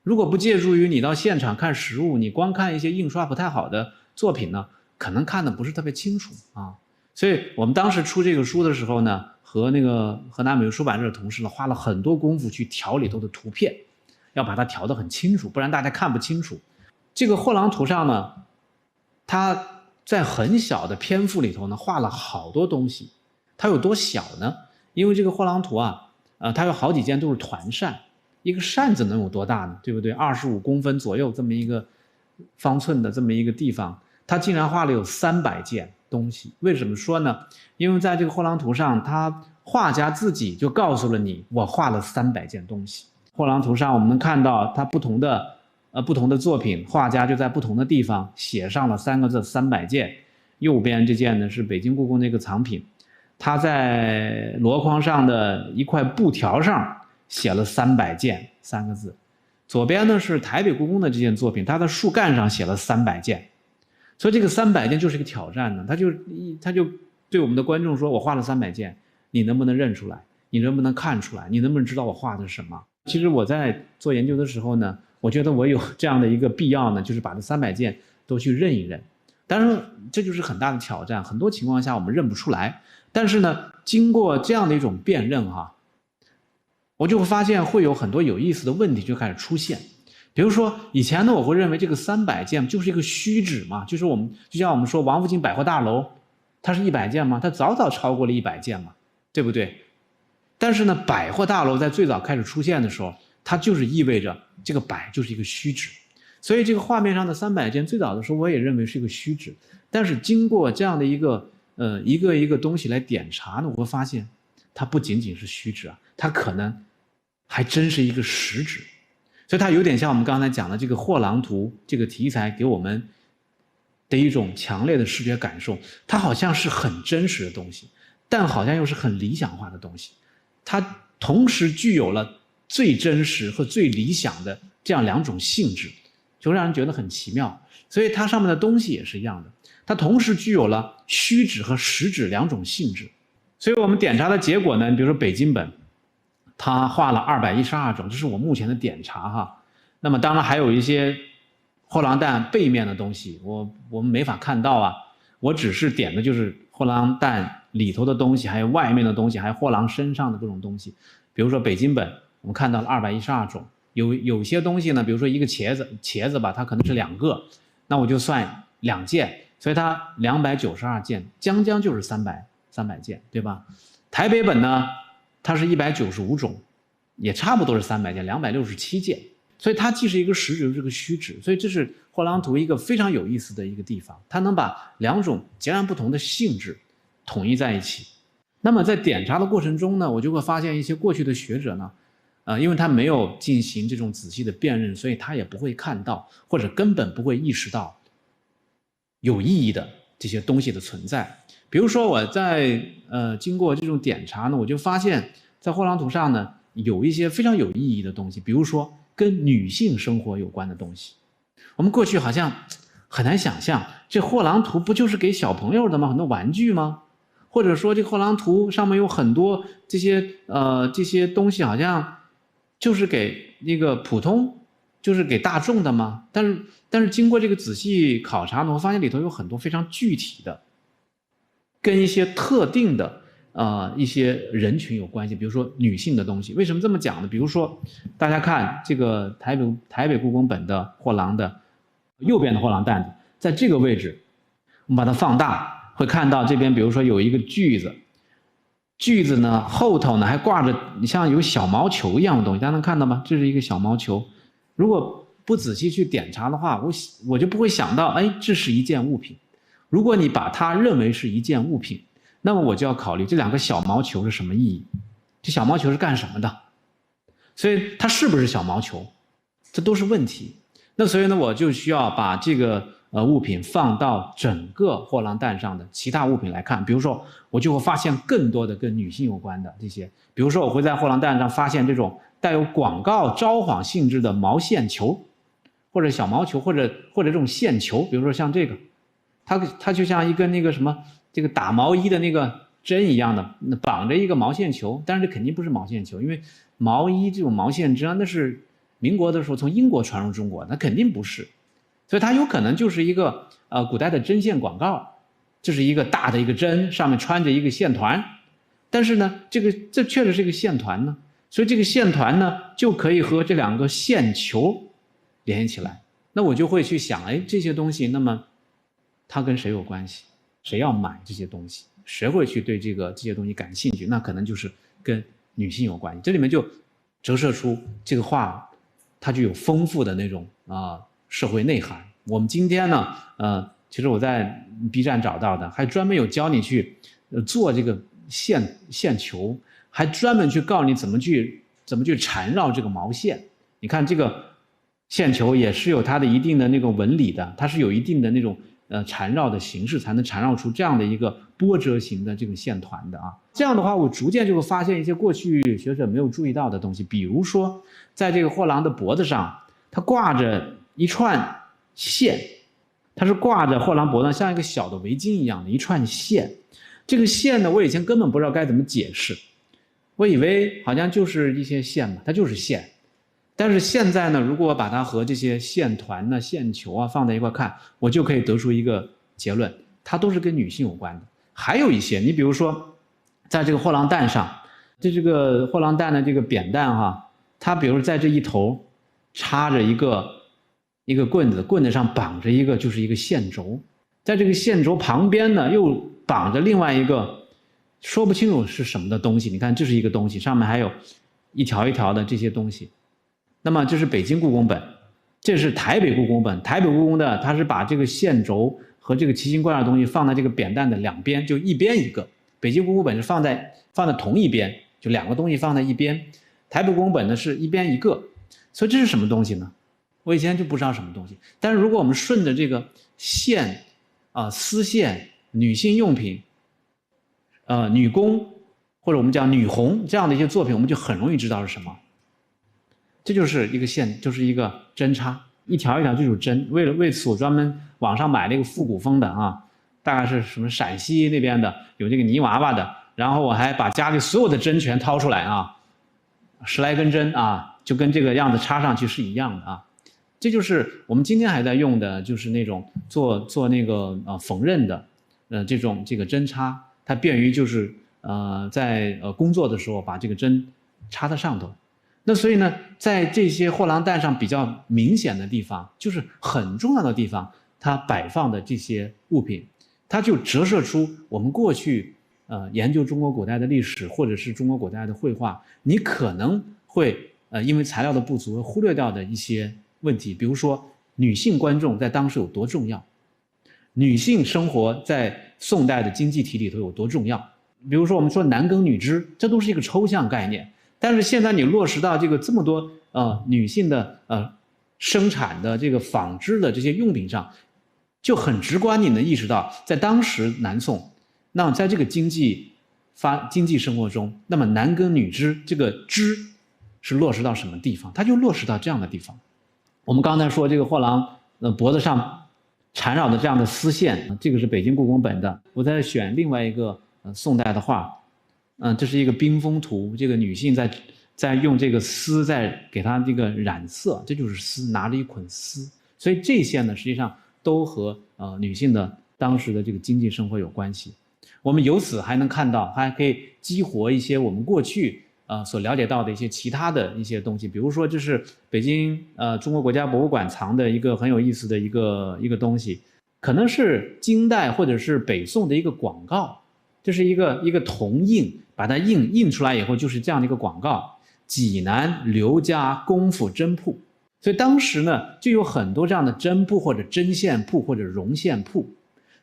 Speaker 1: 如果不借助于你到现场看实物，你光看一些印刷不太好的作品呢，可能看的不是特别清楚啊。所以我们当时出这个书的时候呢，和那个河南美术出版社的同事呢，花了很多功夫去调里头的图片，要把它调得很清楚，不然大家看不清楚。这个货郎图上呢，它在很小的篇幅里头呢，画了好多东西。它有多小呢？因为这个货郎图啊，它有好几件都是团扇。一个扇子能有多大呢？对不对？25公分左右这么一个方寸的这么一个地方，它竟然画了有300件东西。为什么说呢？因为在这个货郎图上，他画家自己就告诉了你，我画了300件东西。货郎图上我们能看到它不同的作品，画家就在不同的地方写上了3个字300件。右边这件呢是北京故宫的一个藏品，它在箩筐上的一块布条上写了300件3个字。左边呢是台北故宫的这件作品，它的树干上写了300件。所以这个300件就是一个挑战呢，他就对我们的观众说，我画了300件，你能不能认出来？你能不能看出来？你能不能知道我画的是什么？其实我在做研究的时候呢，我觉得我有这样的一个必要呢，就是把这300件都去认一认。当然这就是很大的挑战，很多情况下我们认不出来。但是呢，经过这样的一种辨认我就会发现会有很多有意思的问题就开始出现。比如说以前呢，我会认为这个300件就是一个虚指嘛，就像我们说王府井百货大楼，它是100件吗？它早早超过了100件嘛，对不对？但是呢，百货大楼在最早开始出现的时候，它就是意味着这个百就是一个虚指。所以这个画面上的300件最早的时候我也认为是一个虚指，但是经过这样的一个一个东西来点查呢，我会发现它不仅仅是虚指啊，它可能还真是一个实指。所以它有点像我们刚才讲的这个货郎图这个题材给我们的一种强烈的视觉感受，它好像是很真实的东西，但好像又是很理想化的东西。它同时具有了最真实和最理想的这样2种性质，就让人觉得很奇妙。所以它上面的东西也是一样的，它同时具有了虚指和实指2种性质。所以我们点查的结果呢，比如说北京本，他画了212种，这是我目前的点查哈。那么当然还有一些货郎蛋背面的东西，我们没法看到啊。我只是点的就是货郎蛋里头的东西，还有外面的东西，还有货郎身上的各种东西。比如说北京本，我们看到了212种，有些东西呢，比如说一个茄子吧，它可能是2个，那我就算2件，所以它292件，将就是300件，对吧？台北本呢，它是195种，也差不多是300件，267件。所以它既是一个实质，又是个虚指，所以这是货郎图一个非常有意思的一个地方，它能把2种截然不同的性质统一在一起。那么在点查的过程中呢，我就会发现一些过去的学者呢，因为他没有进行这种仔细的辨认，所以他也不会看到，或者根本不会意识到有意义的这些东西的存在。比如说我在经过这种点查呢，我就发现在货郎图上呢有一些非常有意义的东西，比如说跟女性生活有关的东西。我们过去好像很难想象，这货郎图不就是给小朋友的吗？很多玩具吗？或者说这货郎图上面有很多这些东西，好像就是给那个普通，就是给大众的吗？但是经过这个仔细考察呢，我发现里头有很多非常具体的，跟一些特定的一些人群有关系，比如说女性的东西。为什么这么讲呢？比如说大家看这个台北故宫本的货郎的右边的货郎担子，在这个位置我们把它放大，会看到这边比如说有一个锯子呢后头呢还挂着你像有小毛球一样的东西，大家能看到吗？这是一个小毛球。如果不仔细去点查的话，我就不会想到，哎，这是一件物品。如果你把它认为是一件物品，那么我就要考虑这2个小毛球是什么意义，这小毛球是干什么的，所以它是不是小毛球，这都是问题。那所以呢，我就需要把这个物品放到整个货郎担上的其他物品来看。比如说我就会发现更多的跟女性有关的这些，比如说我会在货郎担上发现这种带有广告招晃性质的毛线球，或者小毛球，或者这种线球。比如说像这个，它就像一根那个什么这个打毛衣的那个针一样的，绑着一个毛线球，但是这肯定不是毛线球，因为毛衣这种毛线针那是民国的时候从英国传入中国，那肯定不是，所以它有可能就是一个古代的针线广告，就是一个大的一个针，上面穿着一个线团，但是呢，这确实是一个线团呢，所以这个线团呢就可以和这2个线球联系起来。那我就会去想，哎，这些东西，那么它跟谁有关系？谁要买这些东西？谁会去对这些东西感兴趣？那可能就是跟女性有关系。这里面就折射出这个画，它就有丰富的那种社会内涵。我们今天呢，其实我在 B 站找到的，还专门有教你去做这个线球，还专门去告诉你怎么去缠绕这个毛线。你看这个线球也是有它的一定的那个纹理的，它是有一定的那种缠绕的形式，才能缠绕出这样的一个波折型的这个线团的啊。这样的话，我逐渐就会发现一些过去学者没有注意到的东西，比如说在这个货郎的脖子上，它挂着一串线，它是挂着货郎脖子上像一个小的围巾一样的一串线。这个线呢，我以前根本不知道该怎么解释，我以为好像就是一些线嘛，它就是线。但是现在呢，如果我把它和这些线团呢、线球啊放在一块看，我就可以得出一个结论，它都是跟女性有关的。还有一些，你比如说，在这个货郎担上，这个货郎担的这个扁担哈，它比如在这一头插着一个棍子，棍子上绑着一个就是一个线轴，在这个线轴旁边呢又绑着另外一个说不清楚是什么的东西。你看，这是一个东西，上面还有一条一条的这些东西。那么这是北京故宫本，这是台北故宫本。台北故宫的它是把这个线轴和这个奇形怪状的东西放在这个扁担的2边，就一边一个。北京故宫本是放在同一边，就2个东西放在一边。台北故宫本呢是一边一个。所以这是什么东西呢？我以前就不知道什么东西。但是如果我们顺着这个线丝线、女性用品、女工或者我们讲女红这样的一些作品，我们就很容易知道是什么。这就是一个线，就是一个针插，一条一条这种针。为此，我专门网上买了一个复古风的大概是什么陕西那边的，有这个泥娃娃的。然后我还把家里所有的针全掏出来10来根针啊，就跟这个样子插上去是一样的啊。这就是我们今天还在用的，就是那种做那个缝纫的这个针插，它便于就是在工作的时候把这个针插在上头。那所以呢，在这些货郎担上比较明显的地方，就是很重要的地方，它摆放的这些物品，它就折射出我们过去研究中国古代的历史或者是中国古代的绘画，你可能会因为材料的不足而忽略掉的一些问题，比如说女性观众在当时有多重要，女性生活在宋代的经济体里头有多重要。比如说我们说男耕女织，这都是一个抽象概念，但是现在你落实到这么多女性的生产的这个纺织的这些用品上，就很直观你能意识到，在当时南宋，那么在这个经济生活中，那么男耕女织这个织是落实到什么地方？它就落实到这样的地方。我们刚才说这个货郎脖子上缠绕的这样的丝线，这个是北京故宫本的。我再选另外一个宋代的画，这是一个冰封图，这个女性在用这个丝在给它这个染色，这就是丝，拿着一捆丝。所以这些呢，实际上都和女性的当时的这个经济生活有关系。我们由此还能看到，还可以激活一些我们过去所了解到的一些其他的一些东西。比如说，这是北京中国国家博物馆藏的一个很有意思的一个东西，可能是金代或者是北宋的一个广告。这是一个铜印，把它印出来以后就是这样的一个广告：济南刘家功夫针铺。所以当时呢，就有很多这样的针铺或者针线铺或者绒线铺，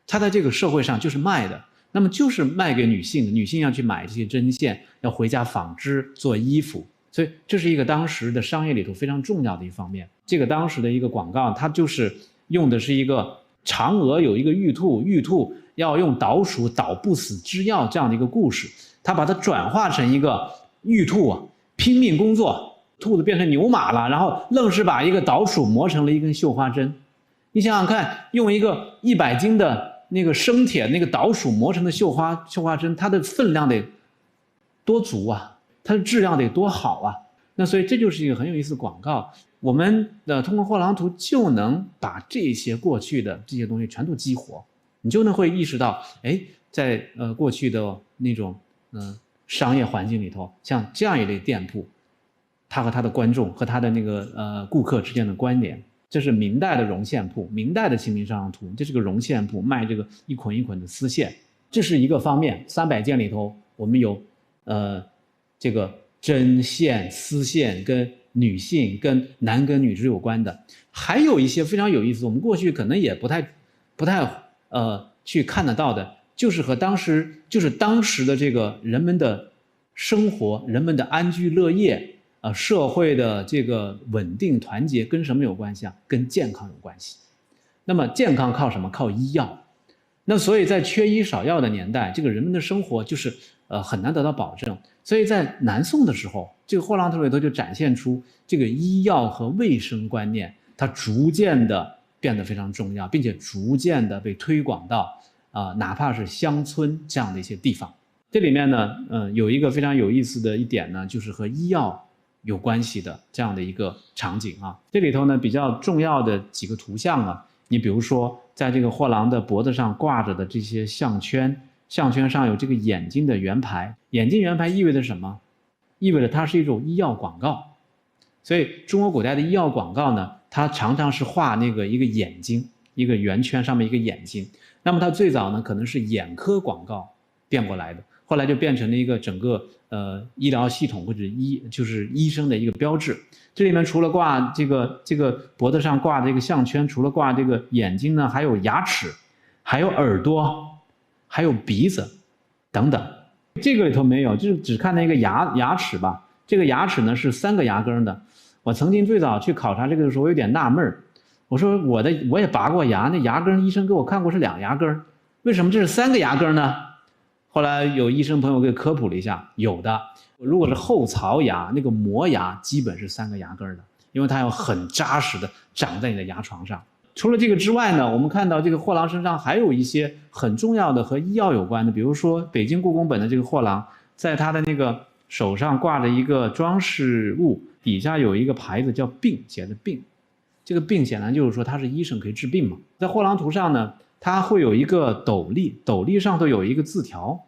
Speaker 1: 它在这个社会上就是卖的。那么就是卖给女性的，女性要去买这些针线，要回家纺织做衣服，所以这是一个当时的商业里头非常重要的一方面。这个当时的一个广告，它就是用的是一个嫦娥有一个玉兔，玉兔要用倒鼠捣不死之药这样的一个故事，它把它转化成一个玉兔拼命工作，兔子变成牛马了，然后愣是把一个倒鼠磨成了一根绣花针。你想想看，用一个100斤的那个生铁那个倒鼠磨成的绣花针，它的分量得多足啊，它的质量得多好啊。那所以这就是一个很有意思的广告。我们通过货郎图就能把这些过去的这些东西全都激活，你就能会意识到，在过去的那种商业环境里头，像这样一类店铺，它和它的观众和它的那个顾客之间的关联。这是明代的绒线铺，明代的《清明上河图》，这是个绒线铺，卖这个一捆一捆的丝线，这是一个方面。300件里头，我们有这个针线、丝线跟女性跟男耕女织有关的，还有一些非常有意思，我们过去可能也不太去看得到的，就是当时的这个人们的生活，人们的安居乐业。社会的这个稳定团结跟什么有关系啊？跟健康有关系。那么健康靠什么？靠医药。那所以在缺医少药的年代，这个人们的生活就是很难得到保证。所以在南宋的时候，这个货郎图里头就展现出这个医药和卫生观念，它逐渐的变得非常重要，并且逐渐的被推广到哪怕是乡村这样的一些地方。这里面呢，有一个非常有意思的一点呢，就是和医药有关系的这样的一个场景啊。这里头呢比较重要的几个图像啊，你比如说在这个货郎的脖子上挂着的这些项圈，项圈上有这个眼睛的圆牌，眼睛圆牌意味着什么？意味着它是一种医药广告。所以中国古代的医药广告呢，它常常是画那个一个眼睛，一个圆圈上面一个眼睛。那么它最早呢可能是眼科广告变过来的，后来就变成了一个整个医疗系统或者就是医生的一个标志。这里面除了挂这个脖子上挂这个项圈，除了挂这个眼睛呢，还有牙齿，还有耳朵，还有鼻子等等。这个里头没有，就是只看那个牙齿吧。这个牙齿呢是3个牙根的。我曾经最早去考察这个的时候，我有点纳闷，我说我也拔过牙，那牙根医生给我看过是2牙根，为什么这是3个牙根呢？后来有医生朋友给科普了一下，有的，如果是后槽牙那个磨牙，基本是3个牙根的，因为它要很扎实的长在你的牙床上。除了这个之外呢，我们看到这个货郎身上还有一些很重要的和医药有关的，比如说北京故宫本的这个货郎，在他的那个手上挂着一个装饰物，底下有一个牌子叫病，写的病。这个病显然就是说他是医生，可以治病嘛。在货郎图上呢，它会有一个斗笠，斗笠上头有一个字条，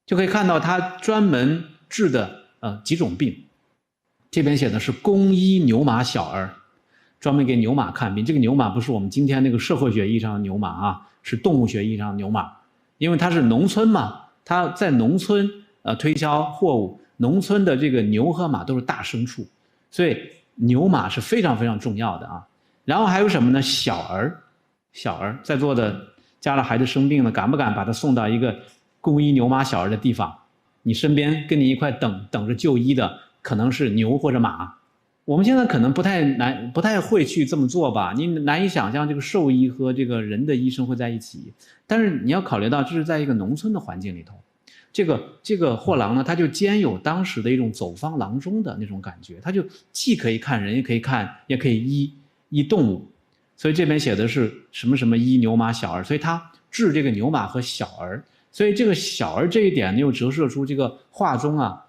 Speaker 1: 就可以看到他专门治的几种病。这边写的是公医牛马小儿，专门给牛马看病。这个牛马不是我们今天那个社会学意义上的牛马啊，是动物学意义上的牛马。因为它是农村嘛，它在农村推销货物，农村的这个牛和马都是大牲畜，所以牛马是非常非常重要的啊。然后还有什么呢？小儿，在座的家里孩子生病了，敢不敢把他送到一个公医牛马小儿的地方？你身边跟你一块等着就医的可能是牛或者马。我们现在可能不太会去这么做吧，你难以想象这个兽医和这个人的医生会在一起。但是你要考虑到这是在一个农村的环境里头，这个货郎呢，他就兼有当时的一种走方郎中的那种感觉，他就既可以看人，也可以医动物。所以这边写的是什么什么医牛马小儿，所以他治这个牛马和小儿。所以这个小儿这一点呢，又折射出这个画中啊，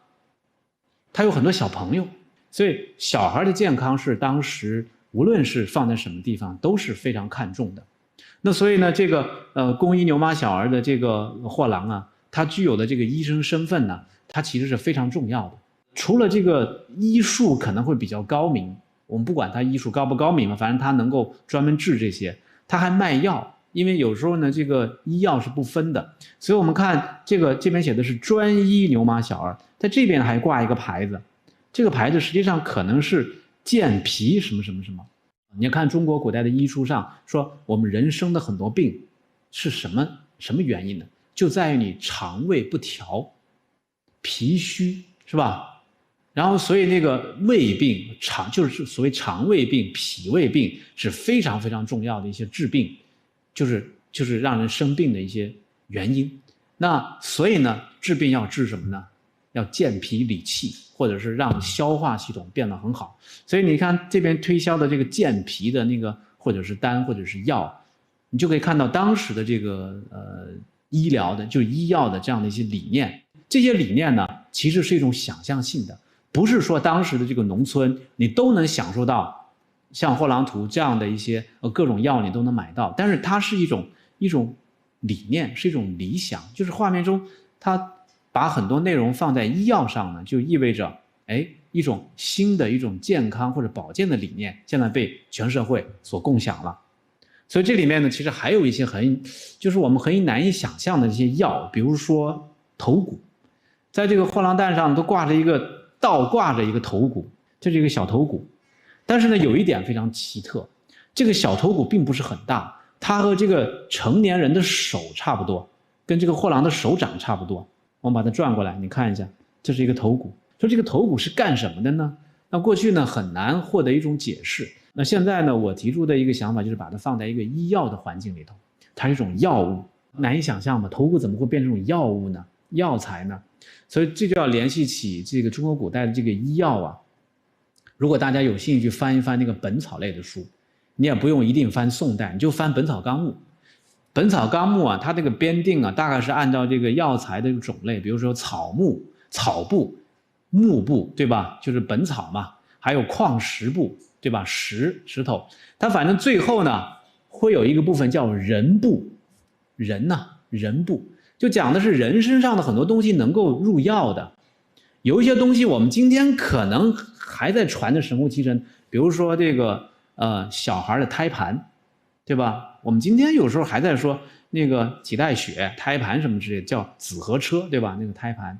Speaker 1: 他有很多小朋友。所以小孩的健康是当时无论是放在什么地方都是非常看重的。那所以呢，这个公医牛马小儿的这个货郎啊，他具有的这个医生身份呢，他其实是非常重要的。除了这个医术可能会比较高明，我们不管他医术高不高明嘛，反正他能够专门治这些，他还卖药。因为有时候呢，这个医药是不分的，所以我们看这边写的是专医牛马小儿，在这边还挂一个牌子。这个牌子实际上可能是健脾什么什么什么。你看中国古代的医书上说，我们人生的很多病是什么原因呢？就在于你肠胃不调，脾虚，是吧？然后所以那个胃病就是所谓肠胃病、脾胃病是非常非常重要的一些治病，就是让人生病的一些原因。那所以呢，治病要治什么呢？要健脾理气，或者是让消化系统变得很好。所以你看这边推销的这个健脾的那个，或者是丹，或者是药，你就可以看到当时的这个医疗的，就医药的这样的一些理念。这些理念呢，其实是一种想象性的，不是说当时的这个农村你都能享受到像货郎图这样的一些各种药你都能买到，但是它是一种理念，是一种理想，就是画面中它把很多内容放在医药上呢，就意味着一种新的一种健康或者保健的理念现在被全社会所共享了。所以这里面呢，其实还有一些就是我们很难以想象的这些药，比如说头骨，在这个货郎担上都倒挂着一个头骨，这是一个小头骨。但是呢，有一点非常奇特，这个小头骨并不是很大，它和这个成年人的手差不多，跟这个货郎的手掌差不多。我们把它转过来，你看一下，这是一个头骨。说这个头骨是干什么的呢？那过去呢很难获得一种解释。那现在呢，我提出的一个想法就是把它放在一个医药的环境里头，它是一种药物，难以想象嘛，头骨怎么会变成这种药物呢？药材呢？所以这就要联系起这个中国古代的这个医药啊。如果大家有兴趣翻一翻那个本草类的书，你也不用一定翻宋代，你就翻《本草纲目》。本草纲目啊，它这个编定啊，大概是按照这个药材的种类，比如说草木、草部、木部，对吧？就是本草嘛，还有矿石部，对吧？石头，它反正最后呢，会有一个部分叫人部，人部就讲的是人身上的很多东西能够入药的。有一些东西我们今天可能还在传的神乎其神，比如说这个小孩的胎盘，对吧？我们今天有时候还在说那个脐带血、胎盘什么之类的，叫紫河车，对吧？那个胎盘。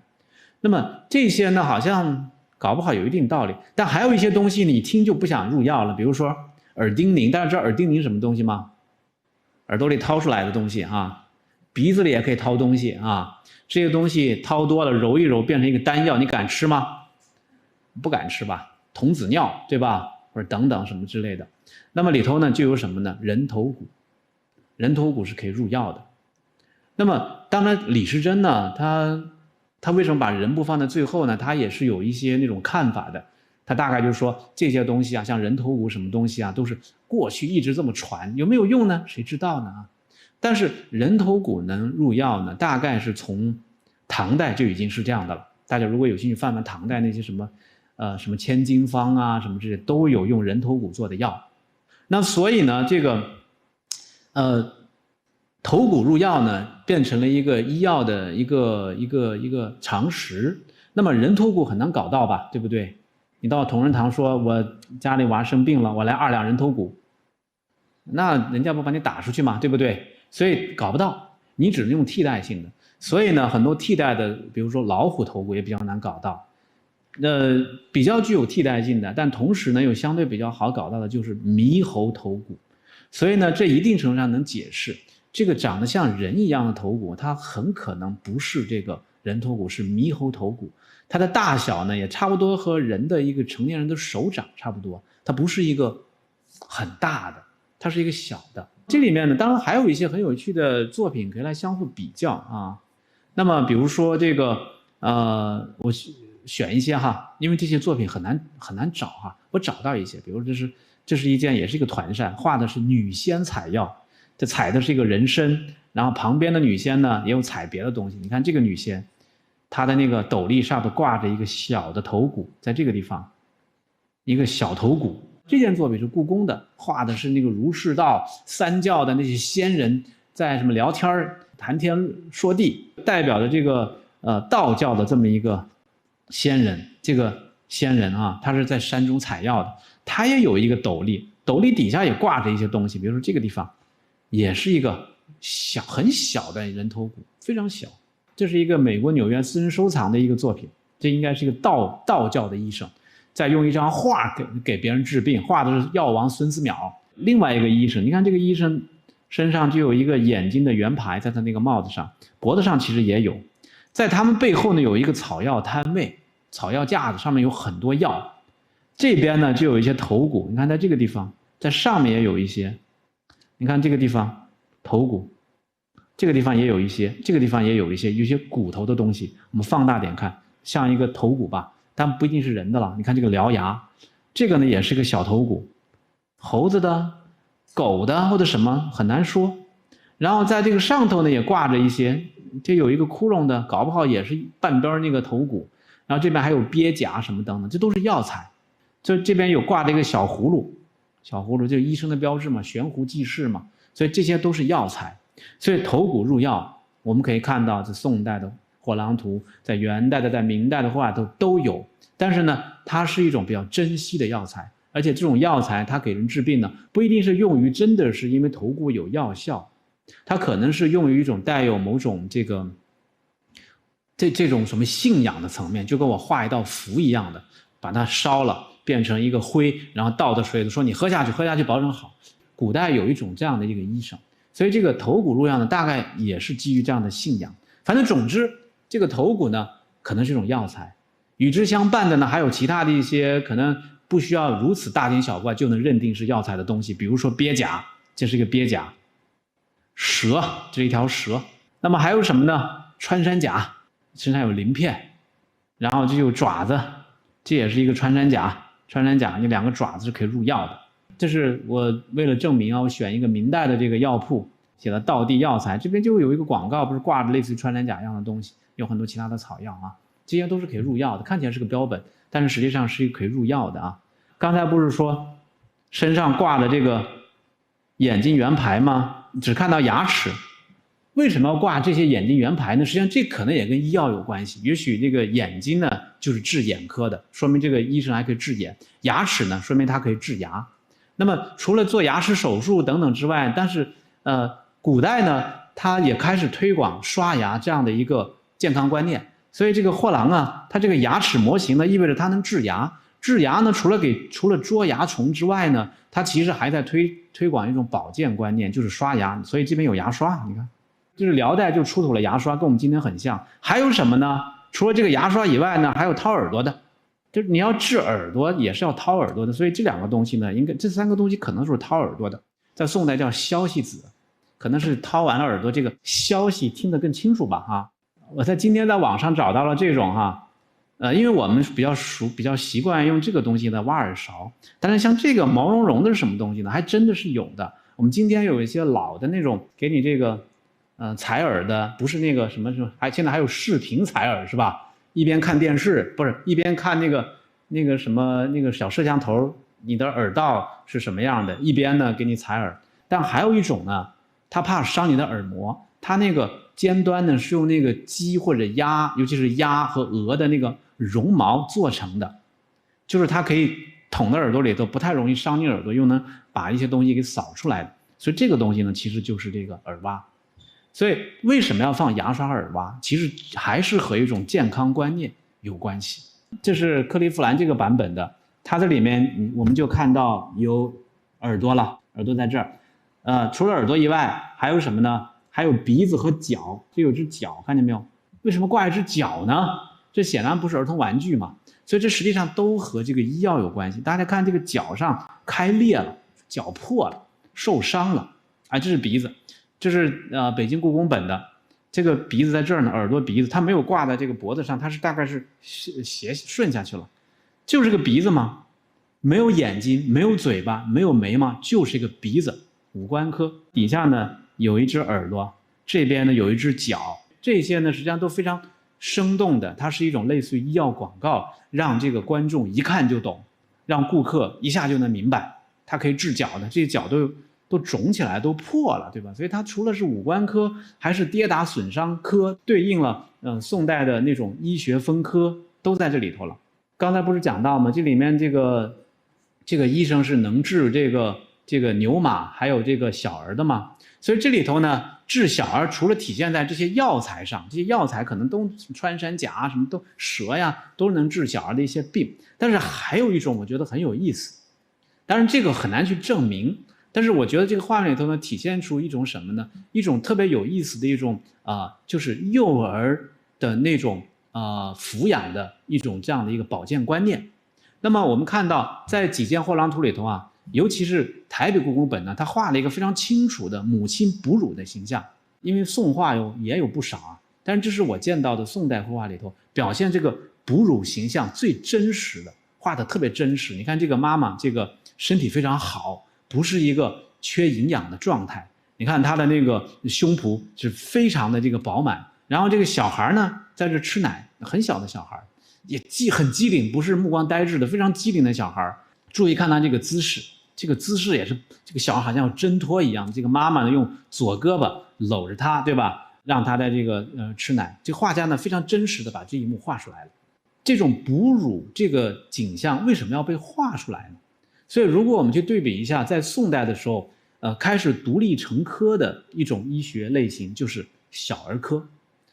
Speaker 1: 那么这些呢，好像搞不好有一定道理，但还有一些东西你一听就不想入药了，比如说耳钉铃。大家知道耳钉铃什么东西吗？耳朵里掏出来的东西啊，鼻子里也可以掏东西啊。这些东西掏多了揉一揉变成一个丹药，你敢吃吗？不敢吃吧？童子尿，对吧？或者等等什么之类的。那么里头呢就有什么呢？人头骨。人头骨是可以入药的。那么当然李时珍呢，他为什么把人部放在最后呢？他也是有一些那种看法的。他大概就是说这些东西啊，像人头骨什么东西啊，都是过去一直这么传，有没有用呢？谁知道呢？但是人头骨能入药呢，大概是从唐代就已经是这样的了。大家如果有兴趣翻翻唐代那些什么千金方啊什么这些都有用人头骨做的药。那所以呢，这个头骨入药呢，变成了一个医药的一个常识。那么人头骨很难搞到吧，对不对？你到同仁堂说，我家里娃生病了，我来2两人头骨，那人家不把你打出去嘛，对不对？所以搞不到，你只能用替代性的。所以呢，很多替代的，比如说老虎头骨也比较难搞到。比较具有替代性的，但同时呢又相对比较好搞到的就是猕猴头骨。所以呢，这一定程度上能解释这个长得像人一样的头骨，它很可能不是这个人头骨，是猕猴头骨。它的大小呢也差不多和人的一个成年人的手掌差不多，它不是一个很大的，它是一个小的。这里面呢，当然还有一些很有趣的作品可以来相互比较啊。那么比如说这个我选一些哈，因为这些作品很难找哈，我找到一些，比如这是一件也是一个团扇，画的是女仙采药，这采的是一个人参，然后旁边的女仙呢也有采别的东西。你看这个女仙，她的那个斗笠上头挂着一个小的头骨，在这个地方一个小头骨。这件作品是故宫的，画的是那个儒释道三教的那些仙人在什么聊天谈天说地，代表着这个道教的这么一个仙人。这个仙人啊，他是在山中采药的，他也有一个斗笠，斗笠底下也挂着一些东西，比如说这个地方也是一个很小的人头骨，非常小。这是一个美国纽约私人收藏的一个作品，这应该是一个道教的医生在用一张画给别人治病，画的是药王孙思邈。另外一个医生，你看这个医生身上就有一个眼睛的圆牌，在他那个帽子上，脖子上其实也有。在他们背后呢有一个草药摊位，草药架子上面有很多药，这边呢就有一些头骨，你看在这个地方，在上面也有一些，你看这个地方头骨，这个地方也有一些，这个地方也有一些，有些骨头的东西，我们放大点看，像一个头骨吧，但不一定是人的了。你看这个獠牙，这个呢也是个小头骨，猴子的、狗的或者什么很难说。然后在这个上头呢也挂着一些，这有一个窟窿的，搞不好也是半边那个头骨。然后这边还有鳖甲什么等等，这都是药材。这边有挂着一个小葫芦，小葫芦就是医生的标志嘛，悬壶济世嘛，所以这些都是药材。所以头骨入药，我们可以看到，在宋代的货郎图，在元代的、在明代的画都有。但是呢，它是一种比较珍惜的药材，而且这种药材它给人治病呢，不一定是用于真的是因为头骨有药效，它可能是用于一种带有某种这种什么信仰的层面，就跟我画一道符一样的，把它烧了变成一个灰，然后倒到水里说你喝下去保证好。古代有一种这样的一个医生。所以这个头骨入药呢，大概也是基于这样的信仰。反正总之，这个头骨呢，可能是一种药材。与之相伴的呢，还有其他的一些可能不需要如此大惊小怪就能认定是药材的东西，比如说鳖甲，这是一个鳖甲；蛇，这是一条蛇。那么还有什么呢？穿山甲，身上有鳞片，然后这有爪子，这也是一个穿山甲。穿山甲，你2个爪子是可以入药的。这是我为了证明啊，我选一个明代的这个药铺写的道地药材，这边就有一个广告，不是挂着类似于穿山甲一样的东西，有很多其他的草药啊，这些都是可以入药的，看起来是个标本，但是实际上是可以入药的啊。刚才不是说身上挂的这个眼睛圆牌吗？只看到牙齿，为什么要挂这些眼睛圆牌呢？实际上这可能也跟医药有关系，也许这个眼睛呢就是治眼科的，说明这个医生还可以治眼；牙齿呢，说明他可以治牙。那么除了做牙齿手术等等之外，但是古代呢，他也开始推广刷牙这样的一个健康观念。所以这个货郎啊，他这个牙齿模型呢，意味着它能治牙。治牙呢，除了捉牙虫之外呢，它其实还在推广一种保健观念，就是刷牙。所以这边有牙刷，你看，就是辽代就出土了牙刷，跟我们今天很像。还有什么呢？除了这个牙刷以外呢，还有掏耳朵的。就是你要治耳朵也是要掏耳朵的，所以这2个东西呢，这3个东西可能是掏耳朵的，在宋代叫消息子，可能是掏完了耳朵，这个消息听得更清楚吧哈。我今天在网上找到了这种哈，因为我们比较习惯用这个东西的挖耳勺，但是像这个毛茸茸的是什么东西呢？还真的是有的。我们今天有一些老的那种给你这个采耳的，不是那个什么，现在还有视频采耳是吧？一边看电视，不是一边看那个什么那个小摄像头，你的耳道是什么样的，一边呢给你采耳。但还有一种呢，它怕伤你的耳膜，它那个尖端呢是用那个鸡或者鸭，尤其是鸭和鹅的那个绒毛做成的，就是它可以捅到耳朵里头，不太容易伤你耳朵，又能把一些东西给扫出来的。所以这个东西呢，其实就是这个耳挖。所以为什么要放牙刷耳挖？其实还是和一种健康观念有关系。这是克利夫兰这个版本的，它这里面我们就看到有耳朵了，耳朵在这儿。除了耳朵以外，还有什么呢？还有鼻子和脚，这有只脚，看见没有？为什么挂一只脚呢？这显然不是儿童玩具嘛，所以这实际上都和这个医药有关系。大家看这个脚上开裂了，脚破了，受伤了，这是鼻子，这是北京故宫本的，这个鼻子在这儿呢，耳朵鼻子，它没有挂在这个脖子上，它是大概是斜顺下去了，就是个鼻子嘛，没有眼睛，没有嘴巴，没有眉毛，就是一个鼻子。五官科底下呢有一只耳朵，这边呢有一只脚，这些呢实际上都非常生动的，它是一种类似于医药广告，让这个观众一看就懂，让顾客一下就能明白，它可以治脚的，这些脚都肿起来，都破了，对吧？所以它除了是五官科，还是跌打损伤科，对应了宋代的那种医学分科都在这里头了。刚才不是讲到吗？这里面这个医生是能治这个牛马还有这个小儿的嘛，所以这里头呢治小儿除了体现在这些药材上，这些药材可能都穿山甲啊什么都蛇呀都能治小儿的一些病，但是还有一种我觉得很有意思，当然这个很难去证明，但是我觉得这个画面里头呢体现出一种什么呢？一种特别有意思的一种就是幼儿的那种抚养的一种这样的一个保健观念。那么我们看到在几件货郎图里头尤其是台北故宫本呢，它画了一个非常清楚的母亲哺乳的形象。因为宋画也有不少但是这是我见到的宋代绘画里头表现这个哺乳形象最真实的，画的特别真实。你看这个妈妈，这个身体非常好，不是一个缺营养的状态。你看她的那个胸脯是非常的这个饱满，然后这个小孩呢在这吃奶，很小的小孩，也很机灵，不是目光呆滞的，非常机灵的小孩。注意看他这个姿势。这个姿势也是，这个小孩好像要挣脱一样，这个妈妈呢用左胳膊搂着他，对吧？让他在这个吃奶。这个画家呢非常真实的把这一幕画出来了。这种哺乳这个景象为什么要被画出来呢？所以如果我们去对比一下，在宋代的时候，开始独立成科的一种医学类型就是小儿科，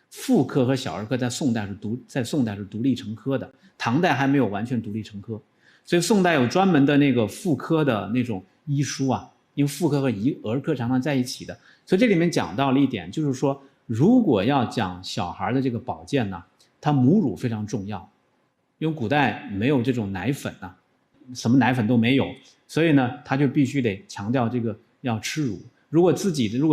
Speaker 1: 妇科和小儿科在宋代是独立成科的，唐代还没有完全独立成科。所以宋代有专门的那个妇科的那种医书因为妇科和儿科常常在一起的，所以这里面讲到了一点，就是说如果要讲小孩的这个保健呢，它母乳非常重要，因为古代没有这种奶粉什么奶粉都没有，所以呢他就必须得强调这个要吃乳。如果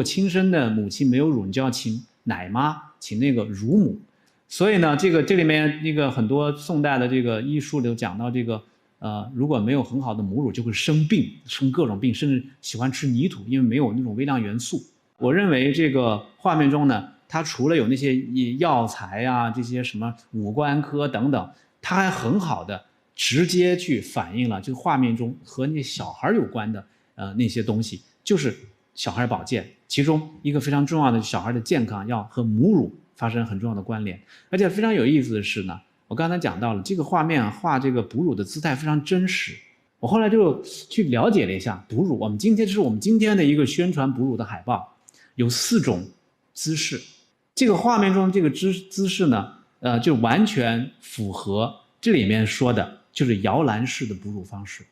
Speaker 1: 亲生的母亲没有乳，你就要请奶妈，请那个乳母。所以呢这里面那个很多宋代的这个医书里头讲到这个如果没有很好的母乳就会生病，生各种病，甚至喜欢吃泥土，因为没有那种微量元素。我认为这个画面中呢，它除了有那些药材这些什么五官科等等，它还很好的直接去反映了这个画面中和那小孩有关的那些东西，就是小孩保健，其中一个非常重要的小孩的健康要和母乳发生很重要的关联。而且非常有意思的是呢，我刚才讲到了这个画面画这个哺乳的姿态非常真实，我后来就去了解了一下哺乳。这是我们今天的一个宣传哺乳的海报，有4种姿势。这个画面中这个姿势呢，就完全符合这里面说的，就是摇篮式的哺乳方式。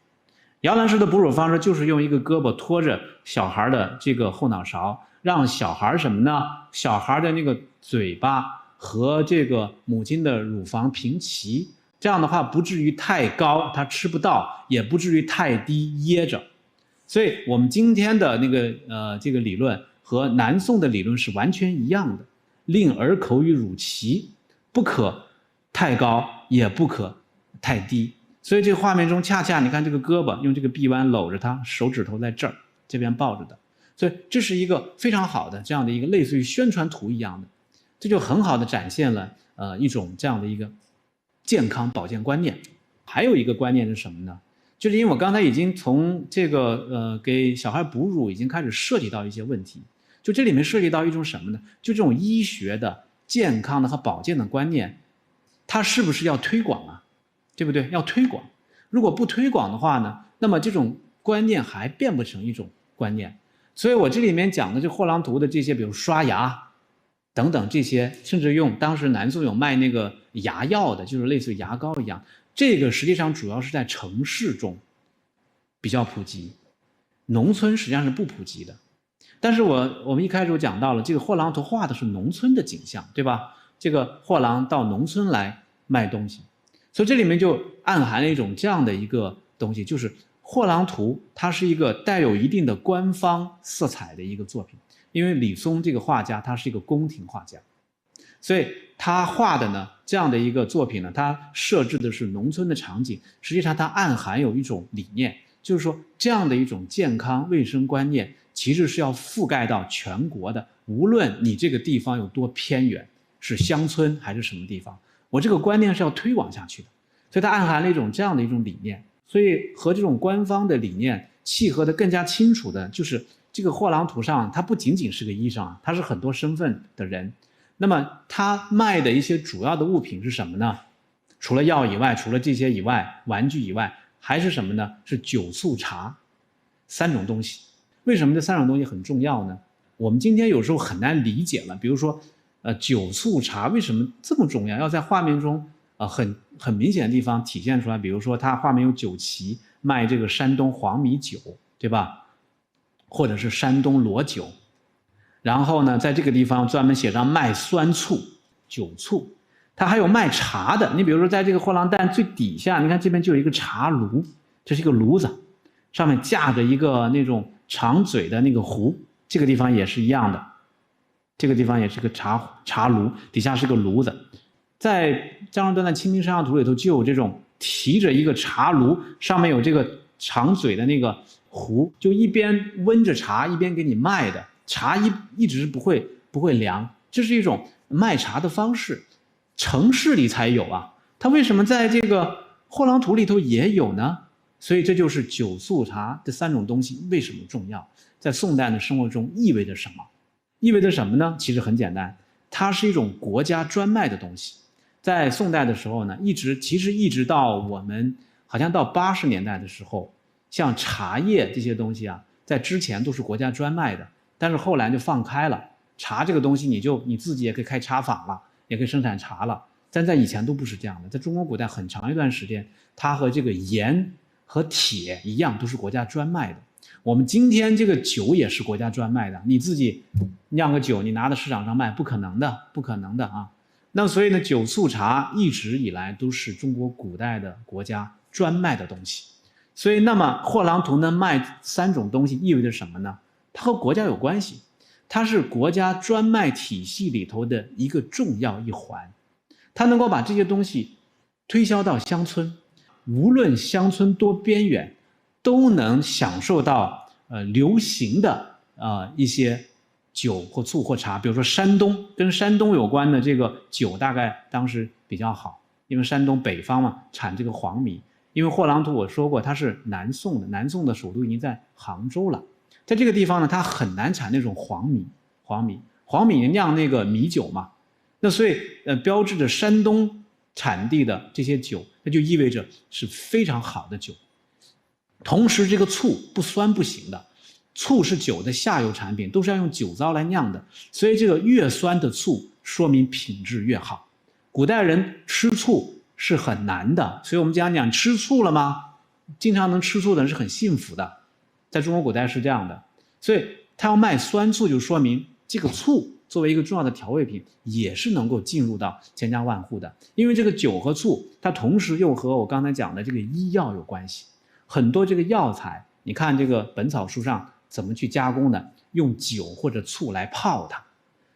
Speaker 1: 摇篮式的哺乳方式就是用一个胳膊托着小孩的这个后脑勺，让小孩什么呢？小孩的那个嘴巴和这个母亲的乳房平齐，这样的话不至于太高他吃不到，也不至于太低噎着。所以我们今天的那个这个理论和南宋的理论是完全一样的，令儿口于乳齐，不可太高也不可太低。所以这个画面中恰恰你看这个胳膊用这个臂弯搂着他，手指头在这儿这边抱着的，所以这是一个非常好的这样的一个类似于宣传图一样的，这就很好的展现了一种这样的一个健康保健观念。还有一个观念是什么呢？就是因为我刚才已经从这个给小孩哺乳已经开始涉及到一些问题，就这里面涉及到一种什么呢？就这种医学的、健康的和保健的观念，它是不是要推广啊？对不对？要推广。如果不推广的话呢，那么这种观念还变不成一种观念。所以我这里面讲的这货郎图的这些，比如刷牙等等这些，甚至用当时南宋有卖那个牙药的，就是类似于牙膏一样，这个实际上主要是在城市中比较普及，农村实际上是不普及的。但是我们一开始就讲到了，这个货郎图画的是农村的景象，对吧？这个货郎到农村来卖东西，所以这里面就暗含了一种这样的一个东西，就是货郎图它是一个带有一定的官方色彩的一个作品。因为李松这个画家他是一个宫廷画家，所以他画的呢这样的一个作品呢，他设置的是农村的场景，实际上它暗含有一种理念，就是说这样的一种健康卫生观念其实是要覆盖到全国的，无论你这个地方有多偏远，是乡村还是什么地方，我这个观念是要推广下去的。所以它暗含了一种这样的一种理念，所以和这种官方的理念契合的更加清楚的就是这个货郎图上，他不仅仅是个医生啊，他是很多身份的人。那么他卖的一些主要的物品是什么呢？除了药以外，除了这些以外，玩具以外，还是什么呢？是酒醋茶三种东西。为什么这三种东西很重要呢？我们今天有时候很难理解了，比如说酒醋茶为什么这么重要，要在画面中很明显的地方体现出来。比如说他画面有酒旗，卖这个山东黄米酒，对吧？或者是山东裸酒，然后呢，在这个地方专门写上卖酸醋、酒醋，它还有卖茶的。你比如说，在这个货郎担最底下，你看这边就有一个茶炉，这是一个炉子，上面架着一个那种长嘴的那个壶，这个地方也是一样的，这个地方也是个茶炉，底下是个炉子。在张士端的《清明上河图》里头就有这种提着一个茶炉，上面有这个长嘴的那个壶，就一边温着茶一边给你卖的，茶一直不会凉，这是一种卖茶的方式，城市里才有啊，它为什么在这个货郎图里头也有呢？所以这就是酒醋茶这三种东西为什么重要，在宋代的生活中意味着什么？意味着什么呢？其实很简单，它是一种国家专卖的东西。在宋代的时候呢，其实一直到我们好像到80年代的时候，像茶叶这些东西啊，在之前都是国家专卖的，但是后来就放开了。茶这个东西你自己也可以开茶坊了，也可以生产茶了，但在以前都不是这样的。在中国古代很长一段时间，它和这个盐和铁一样，都是国家专卖的。我们今天这个酒也是国家专卖的，你自己酿个酒，你拿到市场上卖，不可能的啊。那所以呢，酒醋茶一直以来都是中国古代的国家专卖的东西。所以那么货郎图呢卖三种东西意味着什么呢？它和国家有关系，它是国家专卖体系里头的一个重要一环，它能够把这些东西推销到乡村，无论乡村多边远，都能享受到流行的一些酒或醋或茶。比如说山东，跟山东有关的这个酒大概当时比较好，因为山东北方嘛产这个黄米。因为货郎图我说过它是南宋的，南宋的首都已经在杭州了，在这个地方呢它很难产那种黄米酿那个米酒嘛，那所以标志着山东产地的这些酒，那就意味着是非常好的酒。同时这个醋不酸不行的，醋是酒的下游产品，都是要用酒糟来酿的，所以这个越酸的醋说明品质越好。古代人吃醋是很难的，所以我们讲吃醋了吗？经常能吃醋的人是很幸福的，在中国古代是这样的。所以他要卖酸醋，就说明这个醋作为一个重要的调味品，也是能够进入到千家万户的。因为这个酒和醋，它同时又和我刚才讲的这个医药有关系。很多这个药材，你看这个本草书上怎么去加工的，用酒或者醋来泡它，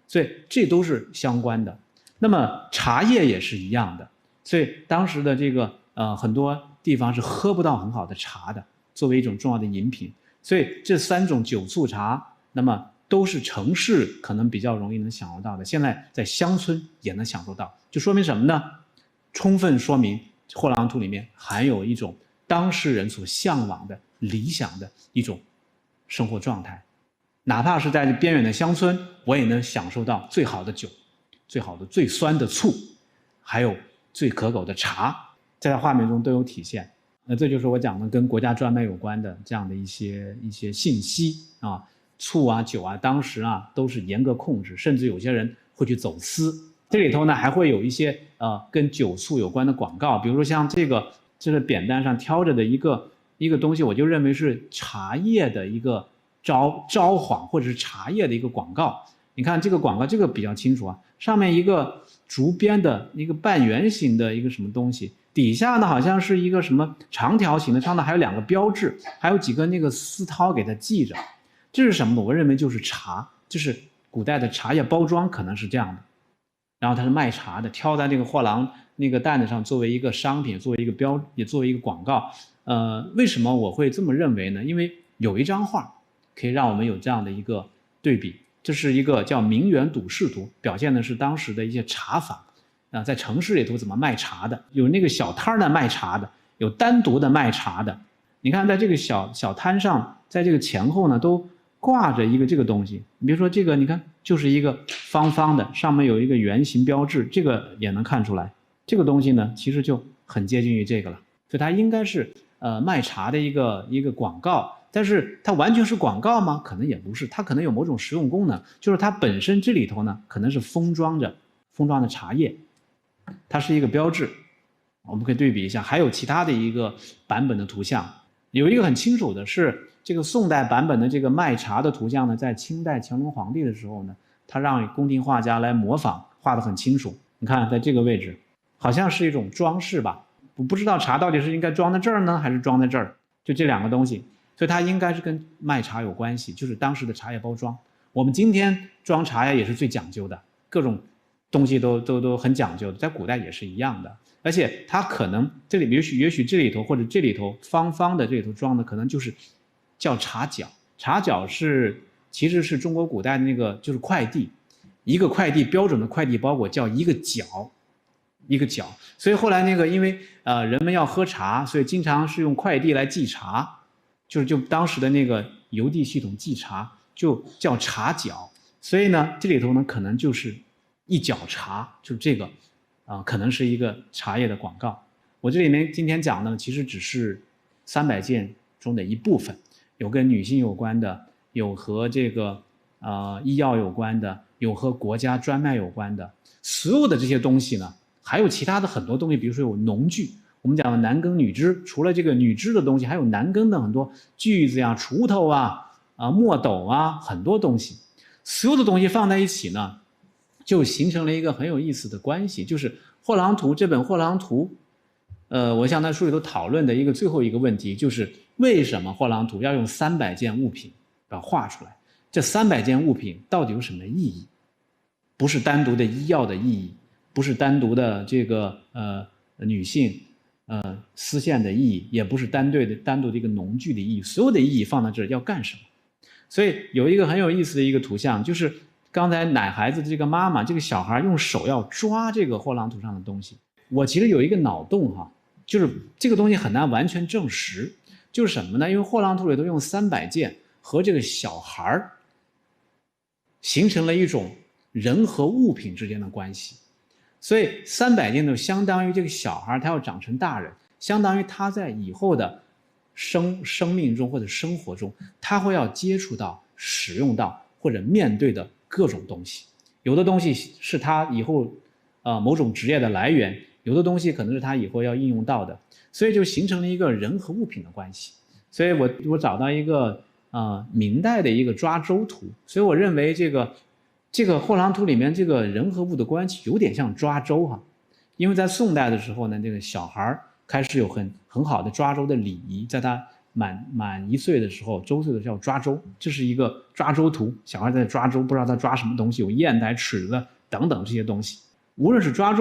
Speaker 1: 所以这都是相关的。那么茶叶也是一样的。所以当时的这个很多地方是喝不到很好的茶的，作为一种重要的饮品。所以这三种酒醋茶，那么都是城市可能比较容易能享受到的，现在在乡村也能享受到，就说明什么呢？充分说明货郎图里面含有一种当事人所向往的理想的一种生活状态。哪怕是在边远的乡村，我也能享受到最好的酒，最好的最酸的醋，还有最可口的茶，在画面中都有体现。那这就是我讲的跟国家专卖有关的这样的一些信息啊，醋啊酒啊，当时啊都是严格控制，甚至有些人会去走私。这里头呢还会有一些跟酒醋有关的广告，比如说像这个扁担上挑着的一个东西，我就认为是茶叶的一个招幌或者是茶叶的一个广告。你看这个广告，这个比较清楚啊，上面一个竹编的一个半圆形的一个什么东西，底下呢好像是一个什么长条形的，上头还有2个标志，还有几个那个丝绦给它系着。这是什么呢？我认为就是茶，就是古代的茶叶包装可能是这样的。然后它是卖茶的，挑在那个货郎那个担子上作为一个商品，作为一个标，也作为一个广告。为什么我会这么认为呢？因为有一张画可以让我们有这样的一个对比。这是一个叫名园赌市图，表现的是当时的一些茶坊在城市里头怎么卖茶的，有那个小摊的卖茶的，有单独的卖茶的。你看在这个小摊上，在这个前后呢都挂着一个这个东西。你比如说这个，你看就是一个方方的，上面有一个圆形标志，这个也能看出来。这个东西呢其实就很接近于这个了，所以它应该是卖茶的一个广告。但是它完全是广告吗？可能也不是，它可能有某种实用功能，就是它本身这里头呢可能是封装的茶叶，它是一个标志。我们可以对比一下，还有其他的一个版本的图像。有一个很清楚的是，这个宋代版本的这个卖茶的图像呢，在清代乾隆皇帝的时候呢，他让宫廷画家来模仿，画得很清楚。你看在这个位置好像是一种装饰吧，我不知道茶到底是应该装在这儿呢还是装在这儿，就这2个东西，所以它应该是跟卖茶有关系，就是当时的茶叶包装。我们今天装茶叶也是最讲究的，各种东西都很讲究的，在古代也是一样的。而且它可能这里也许这里头或者这里头方方的这里头装的可能就是叫茶角。茶角其实是中国古代的那个就是快递，一个快递标准的快递包裹叫一个角，所以后来那个因为人们要喝茶，所以经常是用快递来寄茶，就当时的那个邮递系统寄茶就叫茶角。所以呢这里头呢可能就是一角茶，就是这个可能是一个茶叶的广告。我这里面今天讲的其实只是300件中的一部分，有跟女性有关的，有和这个医药有关的，有和国家专卖有关的。所有的这些东西呢还有其他的很多东西，比如说有农具，我们讲的男耕女织，除了这个女织的东西，还有男耕的很多锯子呀、锄头墨斗很多东西。所有的东西放在一起呢，就形成了一个很有意思的关系，就是货郎图这本货郎图，我像在书里头讨论的一个最后一个问题，就是为什么货郎图要用300件物品把它画出来？这300件物品到底有什么意义？不是单独的医药的意义，不是单独的这个女性丝线的意义，也不是单独的一个农具的意义，所有的意义放在这儿要干什么？所以有一个很有意思的一个图像，就是刚才奶孩子的这个妈妈，这个小孩用手要抓这个货郎图上的东西。我其实有一个脑洞就是这个东西很难完全证实，就是什么呢？因为货郎图里头用300件和这个小孩形成了一种人和物品之间的关系，所以300件就相当于这个小孩他要长成大人，相当于他在以后的生命中或者生活中，他会要接触到、使用到或者面对的各种东西。有的东西是他以后某种职业的来源，有的东西可能是他以后要应用到的，所以就形成了一个人和物品的关系。所以我找到一个明代的一个抓周图，所以我认为这个货郎图里面这个人和物的关系有点像抓周因为在宋代的时候呢，这个小孩开始有很好的抓周的礼仪，在他满1岁的时候，周岁的时候要抓周，这是一个抓周图，小孩在抓周，不知道他抓什么东西，有砚台、尺子等等这些东西。无论是抓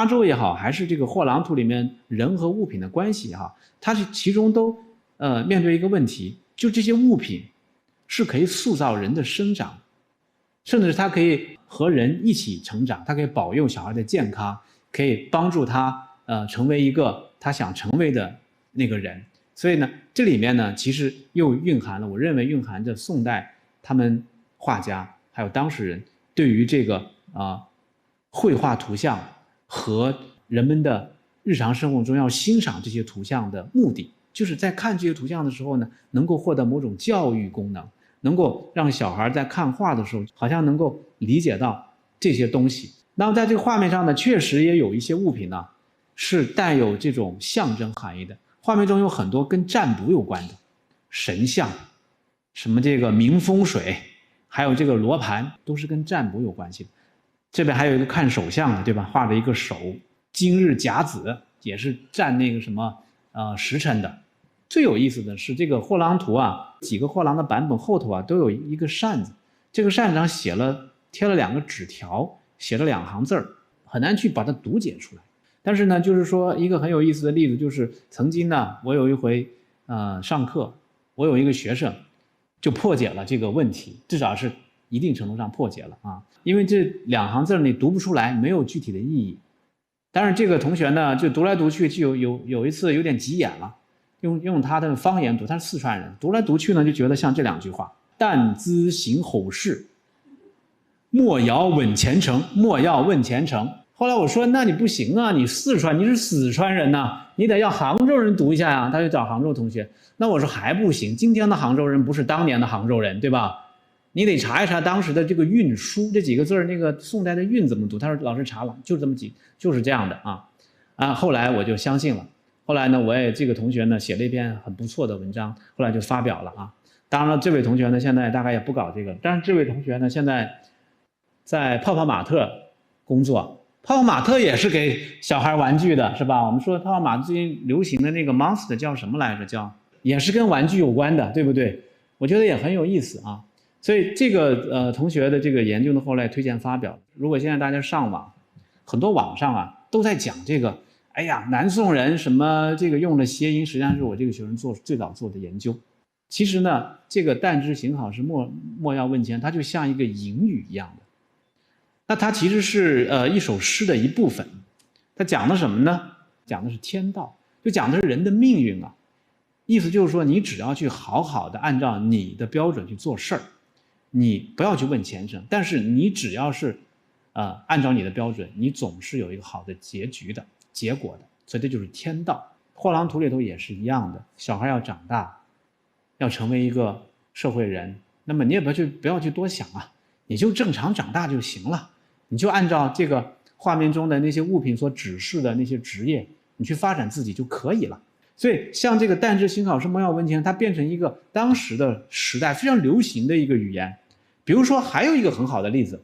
Speaker 1: 周也好，还是这个货郎图里面人和物品的关系也好，它是其中都面对一个问题，就这些物品是可以塑造人的生长，甚至是它可以和人一起成长，它可以保佑小孩的健康，可以帮助他成为一个他想成为的那个人。所以呢，这里面呢，其实又蕴含了，我认为蕴含着宋代他们画家还有当事人对于这个绘画图像和人们的日常生活中要欣赏这些图像的目的，就是在看这些图像的时候呢，能够获得某种教育功能，能够让小孩在看画的时候好像能够理解到这些东西。那么在这个画面上呢，确实也有一些物品呢是带有这种象征含义的。画面中有很多跟占卜有关的神像，什么这个冥风水，还有这个罗盘，都是跟占卜有关系的。这边还有一个看手相的，对吧？画了一个手，今日甲子，也是占那个什么时辰的。最有意思的是这个货郎图啊，几个货郎的版本后头啊都有一个扇子，这个扇子上贴了2个纸条，写了2行字儿，很难去把它读解出来。但是呢，就是说一个很有意思的例子，就是曾经呢，我有一回上课，我有一个学生就破解了这个问题，至少是一定程度上破解了啊。因为这2行字你读不出来，没有具体的意义。但是这个同学呢，就读来读去，就有一次有点急眼了，用他的方言读，他是四川人，读来读去呢，就觉得像这2句话：但兹行吼事，莫要问前程，莫要问前程。后来我说，那你不行啊，你四川，你是四川人呐，你得要杭州人读一下呀。他就找杭州同学，那我说还不行，今天的杭州人不是当年的杭州人，对吧？你得查一查当时的这个韵书，这几个字那个宋代的韵怎么读？他说老师查了，就这么就是这样的啊。后来我就相信了。后来呢，这个同学呢写了一篇很不错的文章，后来就发表了啊。当然了，这位同学呢现在大概也不搞这个，但是这位同学呢现在在泡泡玛特工作。泡泡玛特也是给小孩玩具的，是吧？我们说泡泡玛特最近流行的那个 Monster 叫什么来着？也是跟玩具有关的，对不对？我觉得也很有意思啊。所以这个同学的这个研究呢，后来推荐发表。如果现在大家上网，很多网上啊都在讲这个，哎呀，南宋人什么这个用了谐音，实际上是我这个学生最早做的研究。其实呢，这个但知行好事，莫要问前，它就像一个隐语一样的。那它其实是一首诗的一部分，它讲的什么呢？讲的是天道，就讲的是人的命运啊。意思就是说，你只要去好好的按照你的标准去做事儿，你不要去问前程，但是你只要是按照你的标准，你总是有一个好的结果的。所以这就是天道。货郎图里头也是一样的，小孩要长大，要成为一个社会人，那么你也不要去多想啊，你就正常长大就行了。你就按照这个画面中的那些物品所指示的那些职业，你去发展自己就可以了。所以像这个但知行好事，莫要问前，它变成一个当时的时代非常流行的一个语言。比如说还有一个很好的例子，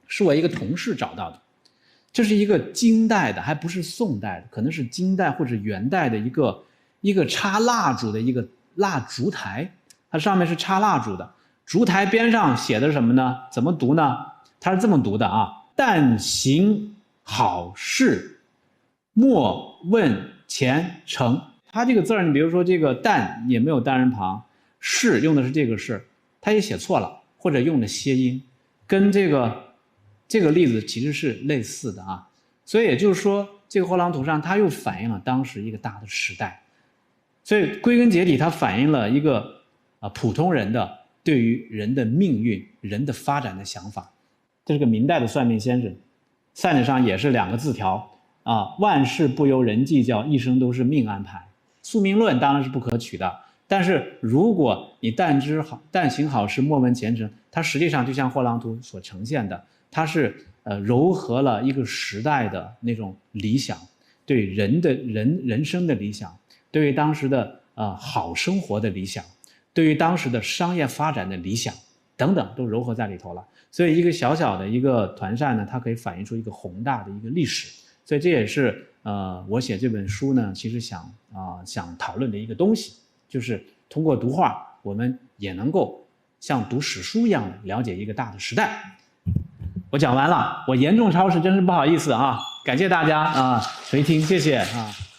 Speaker 1: 是我一个同事找到的，这是一个金代的，还不是宋代的，可能是金代或者元代的一个插蜡烛的一个蜡烛台，它上面是插蜡烛的，烛台边上写的什么呢？怎么读呢？它是这么读的啊：但行好事，莫问前程。它这个字儿，你比如说这个但也没有单人旁，是用的是这个是，它也写错了，或者用的谐音，跟这个例子其实是类似的啊。所以也就是说，这个货郎图上它又反映了当时一个大的时代，所以归根结底，它反映了一个普通人的对于人的命运、人的发展的想法。这是个明代的算命先生，扇子上也是2个字条啊，万事不由人计较，一生都是命安排。宿命论当然是不可取的，但是如果你但行好事，莫问前程，它实际上就像货郎图所呈现的，它是糅合了一个时代的那种理想，对人生的理想，对于当时的好生活的理想，对于当时的商业发展的理想等等，都糅合在里头了。所以一个小小的一个团扇呢，它可以反映出一个宏大的一个历史。所以这也是我写这本书呢，其实想讨论的一个东西，就是通过读画，我们也能够像读史书一样的了解一个大的时代。我讲完了，我严重超时，真是不好意思啊，感谢大家啊，垂听，谢谢啊。